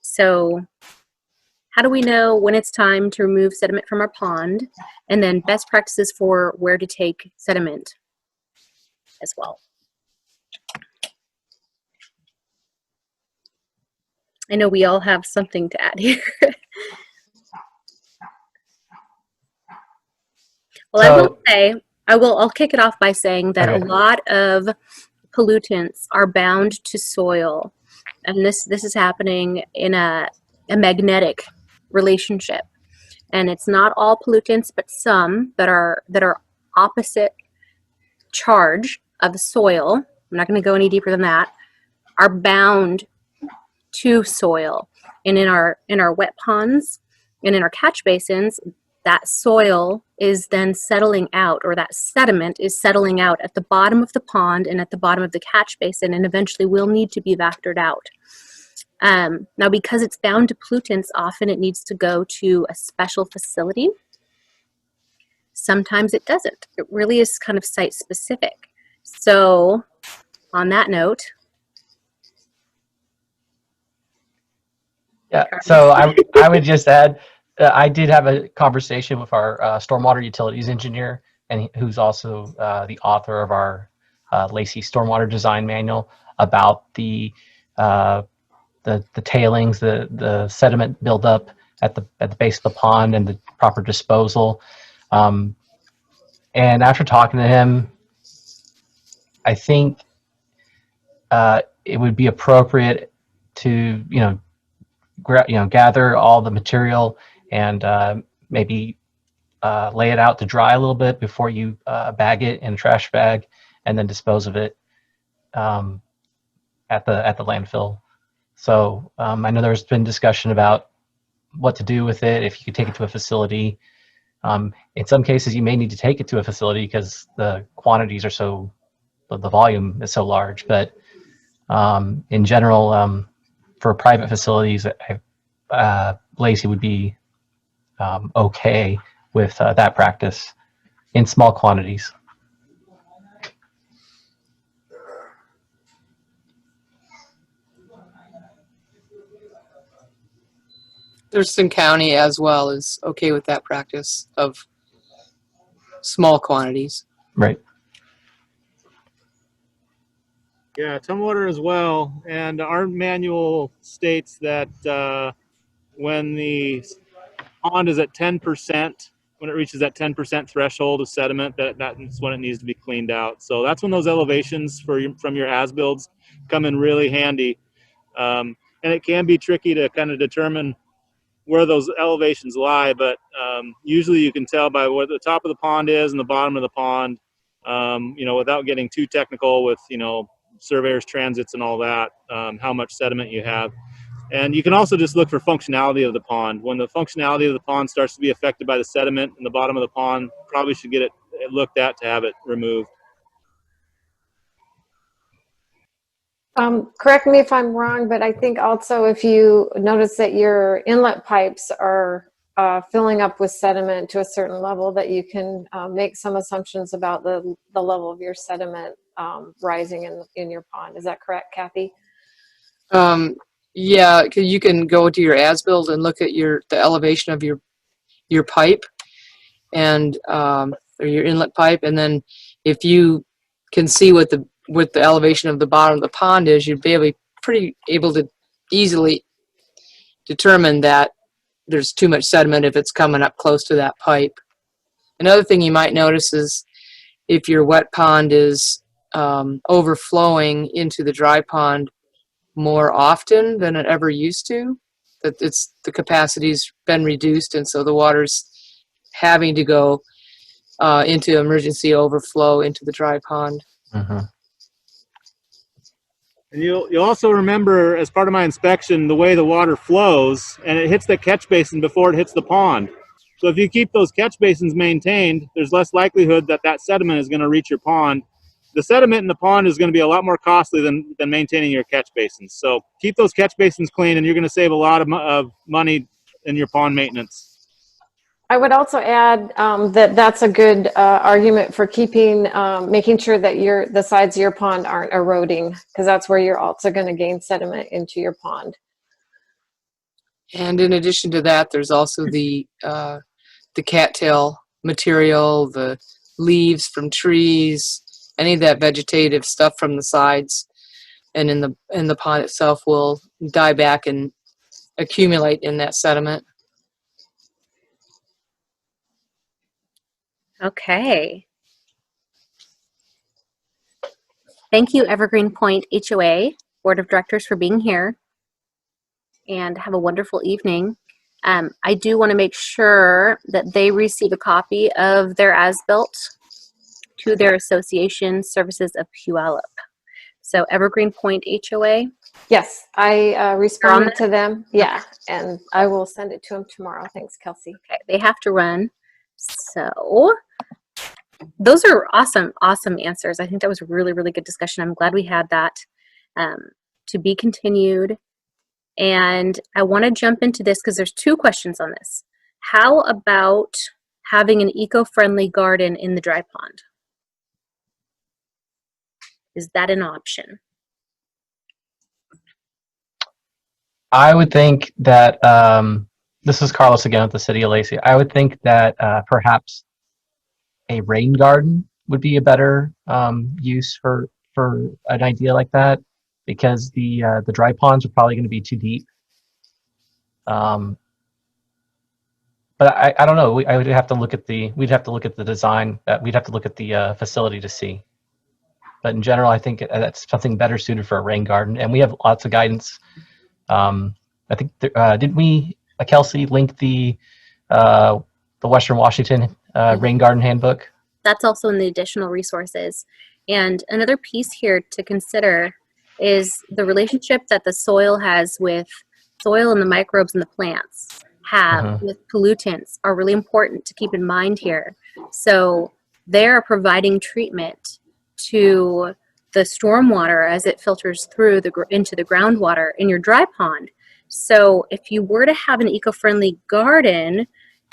So how do we know when it's time to remove sediment from our pond? And then best practices for where to take sediment as well. I know we all have something to add here. Well,
So,
I will say, I'll kick it off by saying that
Okay.
a lot of pollutants are bound to soil. And this is happening in a magnetic relationship. And it's not all pollutants, but some that are opposite charge of the soil, I'm not going to go any deeper than that, are bound to soil. And in our wet ponds and in our catch basins, that soil is then settling out, or that sediment is settling out at the bottom of the pond and at the bottom of the catch basin, and eventually will need to be vectored out. Now, because it's bound to pollutants, often it needs to go to a special facility. Sometimes it doesn't. It really is kind of site specific. So on that note,
yeah, so I would just add, I did have a conversation with our stormwater utilities engineer, and who's also the author of our Lacey Stormwater Design Manual about the tailings, the sediment buildup at the base of the pond and the proper disposal. And after talking to him, I think it would be appropriate to gather all the material and maybe lay it out to dry a little bit before you bag it in a trash bag and then dispose of it at the landfill. So I know there's been discussion about what to do with it, if you could take it to a facility. In some cases, you may need to take it to a facility because the quantities are the volume is so large. But in general, for private facilities, Lacey would be okay with that practice in small quantities.
Thurston County as well is okay with that practice of small quantities.
Right.
Yeah, Tumwater as well. And our manual states that when the pond is at 10%, when it reaches that 10% threshold of sediment, that's when it needs to be cleaned out. So that's when those elevations from your as-builds come in really handy. And it can be tricky to kind of determine where those elevations lie, but usually you can tell by where the top of the pond is and the bottom of the pond, without getting too technical with, surveyors transits and all that, how much sediment you have. And you can also just look for functionality of the pond. When the functionality of the pond starts to be affected by the sediment in the bottom of the pond, probably should get it looked at to have it removed.
Correct me if I'm wrong, but I think also if you notice that your inlet pipes are filling up with sediment to a certain level, that you can make some assumptions about the level of your sediment rising in your pond. Is that correct, Kathy?
Yeah, you can go to your as-built and look at the elevation of your pipe and or your inlet pipe, and then if you can see what the elevation of the bottom of the pond is, you'd be pretty able to easily determine that there's too much sediment if it's coming up close to that pipe. Another thing you might notice is if your wet pond is overflowing into the dry pond more often than it ever used to, that the capacity's been reduced, and so the water's having to go into emergency overflow into the dry pond.
Mm-hmm.
And you'll also remember, as part of my inspection, the way the water flows, and it hits the catch basin before it hits the pond. So if you keep those catch basins maintained, there's less likelihood that that sediment is going to reach your pond. The sediment in the pond is going to be a lot more costly than maintaining your catch basins. So keep those catch basins clean, and you're going to save a lot of money in your pond maintenance.
I would also add that that's a good argument for making sure that the sides of your pond aren't eroding, because that's where you're also going to gain sediment into your pond.
And in addition to that, there's also the cattail material, the leaves from trees, any of that vegetative stuff from the sides and in the pond itself will die back and accumulate in that sediment.
Okay. Thank you, Evergreen Point HOA Board of Directors, for being here, and have a wonderful evening. I do want to make sure that they receive a copy of their as-built to their association services of Puyallup. So Evergreen Point HOA.
Yes, I responded to them. Yeah, and I will send it to them tomorrow. Thanks, Kelsey.
Okay, they have to run. So those are awesome answers. I think that was a really, really good discussion. I'm glad we had that. To be continued. And I want to jump into this because there's two questions on this. How about having an eco-friendly garden in the dry pond? Is that an option?
I would think that, this is Carlos again with the City of Lacey. I would think that perhaps a rain garden would be a better use for an idea like that, because the dry ponds are probably going to be too deep. But I don't know. I would have to look at we'd have to look at the design. We'd have to look at the facility to see. But in general, I think that's something better suited for a rain garden, and we have lots of guidance. I think didn't we, Kelsey, link the Western Washington Rain Garden Handbook?
That's also in the additional resources. And another piece here to consider is the relationship that the soil has with soil and the microbes and the plants have with pollutants are really important to keep in mind here. So they're providing treatment to the stormwater as it filters through into the groundwater in your dry pond. So if you were to have an eco-friendly garden,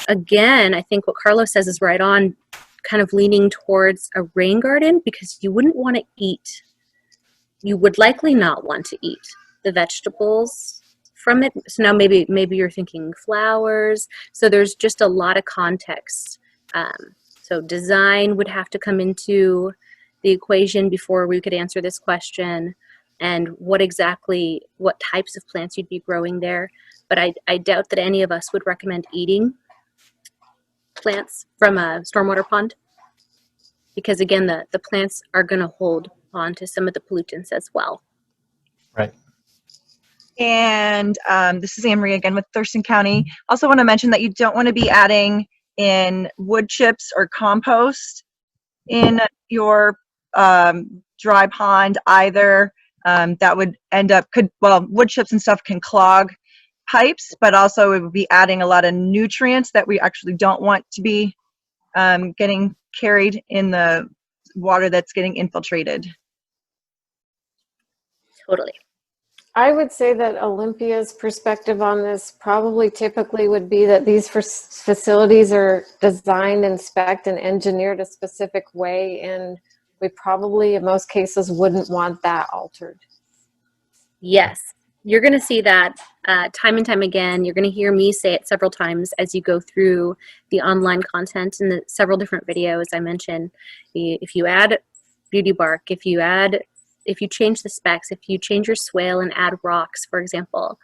again, I think what Carlos says is right on, kind of leaning towards a rain garden, because you wouldn't want to eat. You would likely not want to eat the vegetables from it. So now maybe you're thinking flowers. So there's just a lot of context. So design would have to come into the equation before we could answer this question, and what types of plants you'd be growing there. But I doubt that any of us would recommend eating plants from a stormwater pond, because again, the plants are going to hold on to some of the pollutants as well.
Right.
And this is Anne-Marie again with Thurston County. Also want to mention that you don't want to be adding in wood chips or compost in your dry pond either. That would end up, wood chips and stuff can clog pipes, but also it would be adding a lot of nutrients that we actually don't want to be getting carried in the water that's getting infiltrated.
Totally.
I would say that Olympia's perspective on this typically would be that these facilities are designed, inspected, and engineered a specific way, and we probably, in most cases, wouldn't want that altered.
Yes, you're going to see that time and time again. You're going to hear me say it several times as you go through the online content and the several different videos I mentioned. If you add beauty bark, if you change the specs, if you change your swale and add rocks, for example,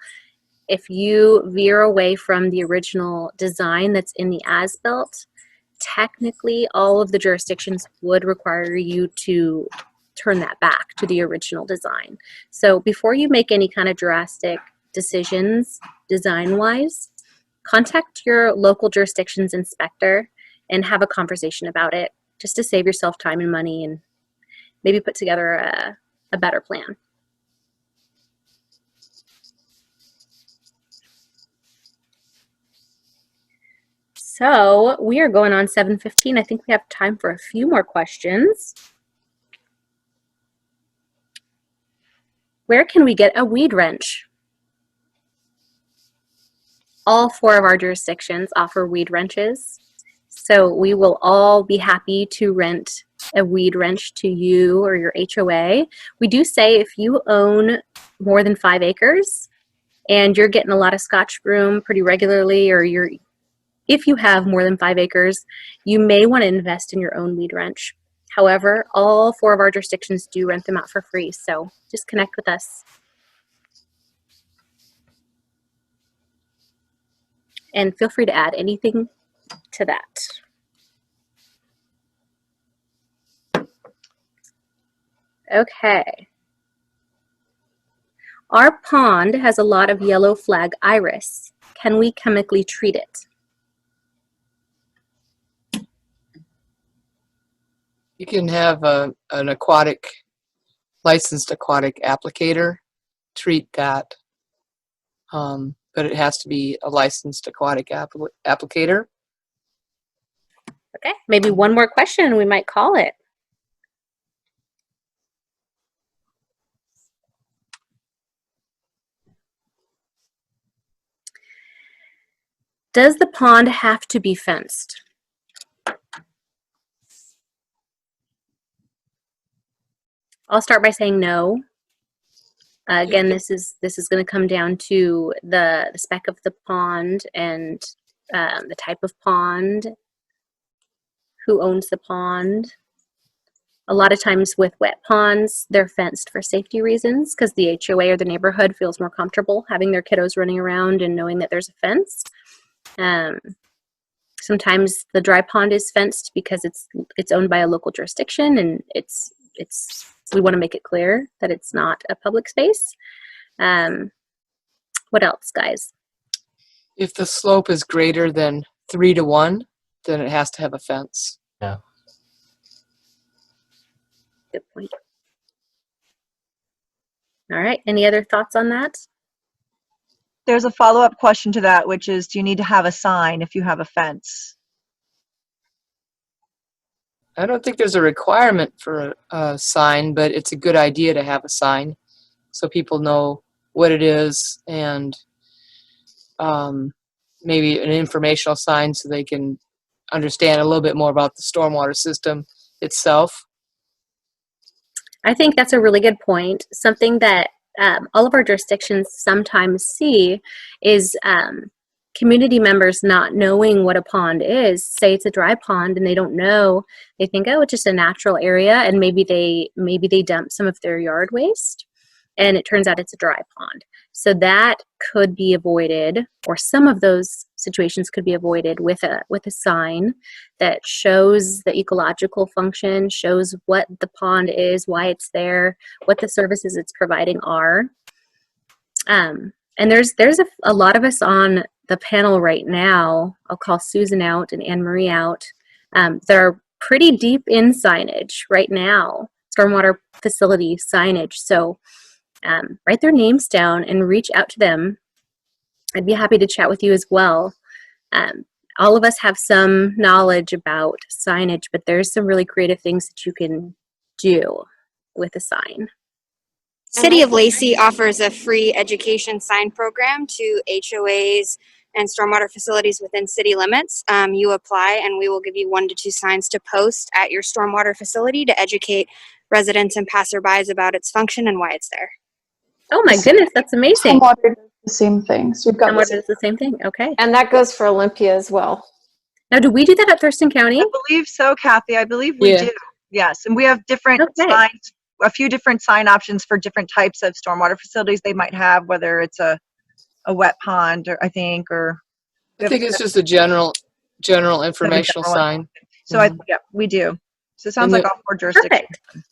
if you veer away from the original design that's in the as-built, technically all of the jurisdictions would require you to turn that back to the original design. So before you make any kind of drastic decisions design-wise, contact your local jurisdiction's inspector and have a conversation about it, just to save yourself time and money and maybe put together a better plan. So we are going on 7:15. I think we have time for a few more questions. Where can we get a weed wrench? All 4 of our jurisdictions offer weed wrenches. So we will all be happy to rent a weed wrench to you or your HOA. We do say if you own more than 5 acres and you're getting a lot of Scotch broom pretty regularly, or if you have more than 5 acres, you may want to invest in your own weed wrench. However, all 4 of our jurisdictions do rent them out for free, so just connect with us. And feel free to add anything to that. Okay. Our pond has a lot of yellow flag iris. Can we chemically treat it?
You can have an licensed aquatic applicator treat that, but it has to be a licensed aquatic applicator.
Okay, maybe one more question and we might call it. Does the pond have to be fenced? I'll start by saying no. Again, this is going to come down to the spec of the pond and the type of pond, who owns the pond. A lot of times with wet ponds, they're fenced for safety reasons because the HOA or the neighborhood feels more comfortable having their kiddos running around and knowing that there's a fence. Sometimes the dry pond is fenced because it's owned by a local jurisdiction, and we want to make it clear that it's not a public space. What else, guys?
If the slope is greater than 3 to 1, then it has to have a fence.
Yeah.
Good point. All right. Any other thoughts on that?
There's a follow-up question to that, which is, do you need to have a sign if you have a fence?
I don't think there's a requirement for a sign, but it's a good idea to have a sign so people know what it is, and maybe an informational sign so they can understand a little bit more about the stormwater system itself.
I think that's a really good point. Something that all of our jurisdictions sometimes see is community members not knowing what a pond is. Say it's a dry pond and they don't know. They think, oh, it's just a natural area, and maybe they dump some of their yard waste, and it turns out it's a dry pond. So that could be avoided, or some of those situations could be avoided with a sign that shows the ecological function, shows what the pond is, why it's there, what the services it's providing are. And there's a lot of us on the panel right now. I'll call Susan out and Anne Marie out. They're pretty deep in signage right now, stormwater facility signage. So write their names down and reach out to them. I'd be happy to chat with you as well. All of us have some knowledge about signage, but there's some really creative things that you can do with a sign.
City of Lacey offers a free education sign program to HOAs and stormwater facilities within city limits. You apply and we will give you 1 to 2 signs to post at your stormwater facility to educate residents and passerbys about its function and why it's there.
Oh my goodness, that's amazing.
Tumwater does the same thing. So we've got
Tumwater does the same thing. Okay.
And that goes for Olympia as well.
Now, do we do that at Thurston County?
I believe so, Kathy. I believe we do. Yes, and we have different signs, a few different sign options for different types of stormwater facilities they might have, whether it's a wet pond, or I think
it's just a general informational sign.
So yeah, we do. So it sounds like all 4 jurisdictions.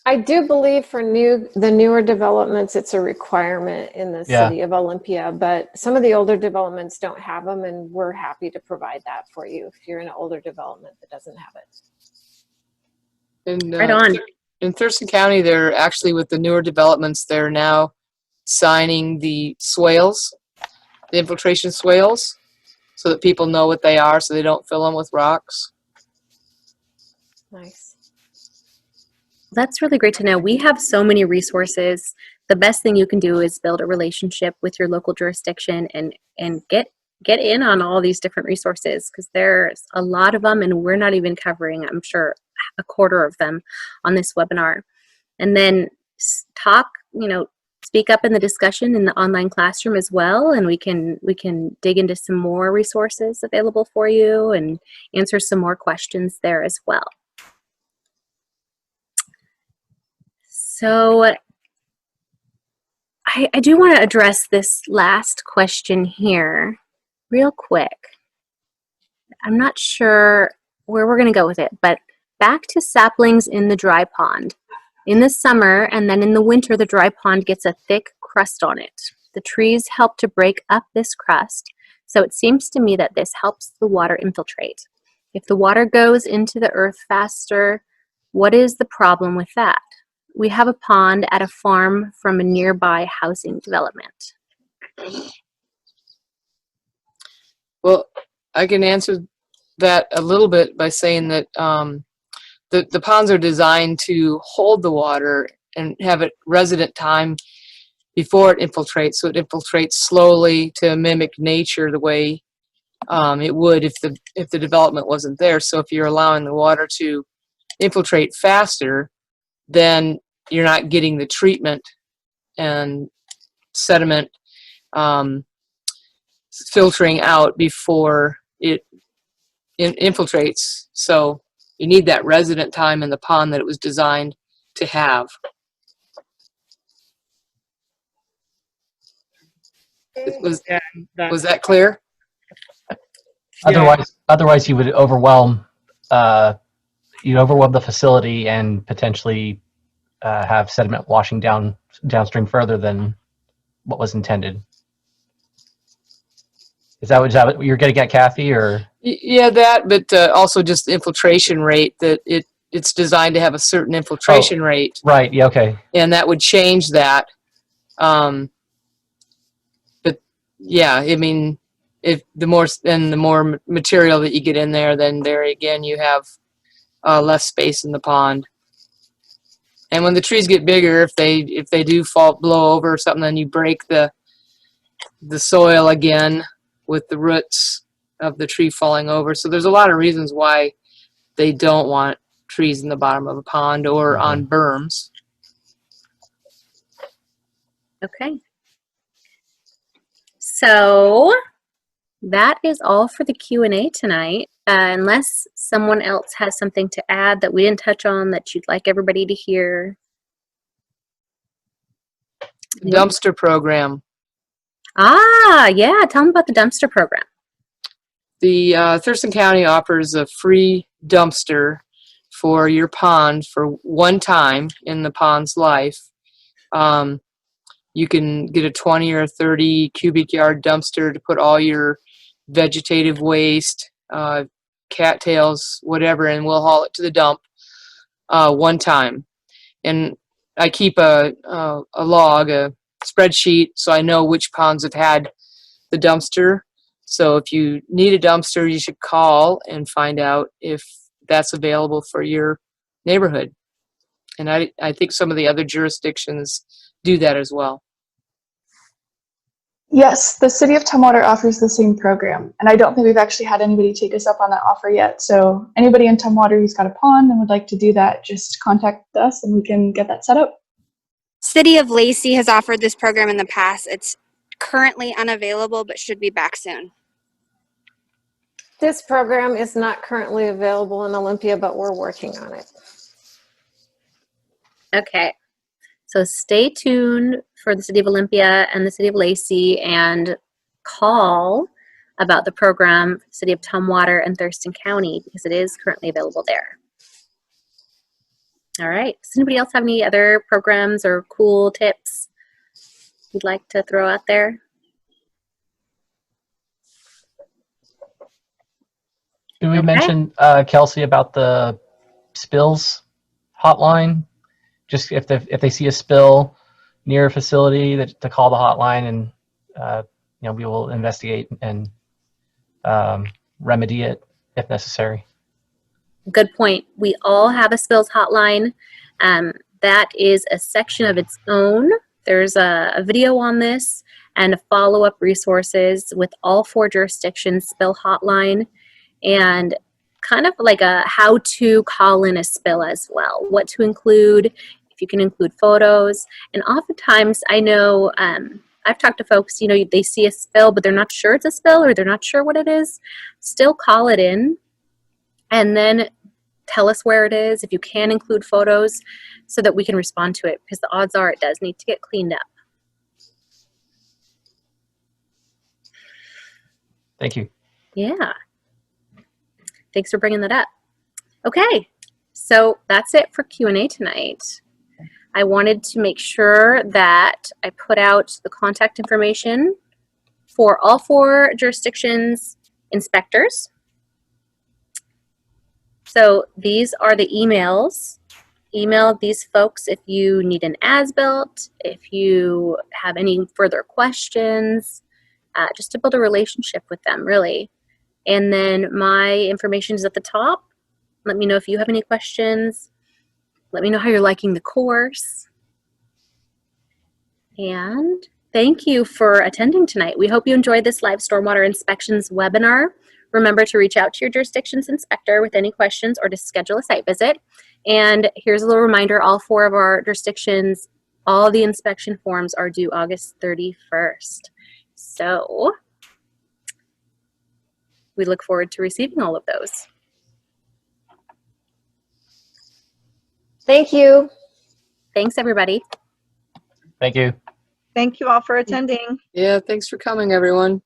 I do believe for the newer developments, it's a requirement in the city of Olympia, but some of the older developments don't have them, and we're happy to provide that for you if you're in an older development that doesn't have it.
And,
right on.
In Thurston County, they're actually, with the newer developments, they're now signing the swales, the infiltration swales, so that people know what they are, so they don't fill them with rocks.
Nice.
That's really great to know. We have so many resources. The best thing you can do is build a relationship with your local jurisdiction and get in on all these different resources, because there's a lot of them, and we're not even covering, I'm sure, a quarter of them on this webinar. And then talk, speak up in the discussion in the online classroom as well, and we can dig into some more resources available for you and answer some more questions there as well. So I do want to address this last question here real quick. I'm not sure where we're going to go with it, but back to saplings in the dry pond. In the summer and then in the winter, the dry pond gets a thick crust on it. The trees help to break up this crust, so it seems to me that this helps the water infiltrate. If the water goes into the earth faster, what is the problem with that? We have a pond at a farm from a nearby housing development.
Well, I can answer that a little bit by saying that the ponds are designed to hold the water and have it resident time before it infiltrates, so it infiltrates slowly to mimic nature the way it would if the development wasn't there. So if you're allowing the water to infiltrate faster, then you're not getting the treatment and sediment filtering out before it infiltrates. So you need that resident time in the pond that it was designed to have. Was that clear?
Otherwise you would overwhelm the facility and potentially have sediment washing downstream further than what was intended. Is that what you're getting at, Kathy? Or
yeah, that, but also just the infiltration rate, that it's designed to have a certain infiltration rate.
Right. Yeah. Okay.
And that would change that. But yeah, I mean, if the more material that you get in there, then there again you have less space in the pond. And when the trees get bigger, if they do blow over or something, then you break the soil again with the roots of the tree falling over. So there's a lot of reasons why they don't want trees in the bottom of a pond or on berms.
Okay. So that is all for the Q&A tonight. Unless someone else has something to add that we didn't touch on that you'd like everybody to hear.
Dumpster program.
Ah, yeah. Tell them about the dumpster program.
The Thurston County offers a free dumpster for your pond for one time in the pond's life. You can get a 20 or 30 cubic yard dumpster to put all your vegetative waste, cattails, whatever, and we'll haul it to the dump one time. And I keep a log, a spreadsheet, so I know which ponds have had the dumpster. So if you need a dumpster, you should call and find out if that's available for your neighborhood. And I think some of the other jurisdictions do that as well.
Yes, the city of Tumwater offers the same program, and I don't think we've actually had anybody take us up on that offer yet. So anybody in Tumwater who's got a pond and would like to do that, just contact us and we can get that set up.
City of Lacey has offered this program in the past. It's currently unavailable, but should be back soon.
This program is not currently available in Olympia, but we're working on it.
Okay. So stay tuned for the City of Olympia and the City of Lacey, and call about the program for the City of Tumwater and Thurston County, because it is currently available there. All right. Does anybody else have any other programs or cool tips you'd like to throw out there?
Did we
Okay.
mention, Kelsey, about the spills hotline? Just if they see a spill near a facility, that to call the hotline, and we will investigate and remedy it if necessary.
Good point. We all have a spills hotline. That is a section of its own. There's a video on this and follow-up resources with all 4 jurisdictions spill hotline, and kind of like a how to call in a spill as well. What to include, if you can include photos. And oftentimes I know I've talked to folks, they see a spill, but they're not sure it's a spill or they're not sure what it is. Still call it in and then tell us where it is, if you can include photos, so that we can respond to it, because the odds are it does need to get cleaned up.
Thank you.
Yeah. Thanks for bringing that up. Okay, so that's it for Q&A tonight. I wanted to make sure that I put out the contact information for all 4 jurisdictions inspectors. So these are the emails. Email these folks if you need an as-built, if you have any further questions, just to build a relationship with them, really. And then my information is at the top. Let me know if you have any questions. Let me know how you're liking the course. And thank you for attending tonight. We hope you enjoyed this live stormwater inspections webinar. Remember to reach out to your jurisdiction's inspector with any questions or to schedule a site visit. And here's a little reminder, all 4 of our jurisdictions, all the inspection forms are due August 31st. So we look forward to receiving all of those.
Thank you.
Thanks, everybody.
Thank you.
Thank you all for attending.
Yeah, thanks for coming, everyone.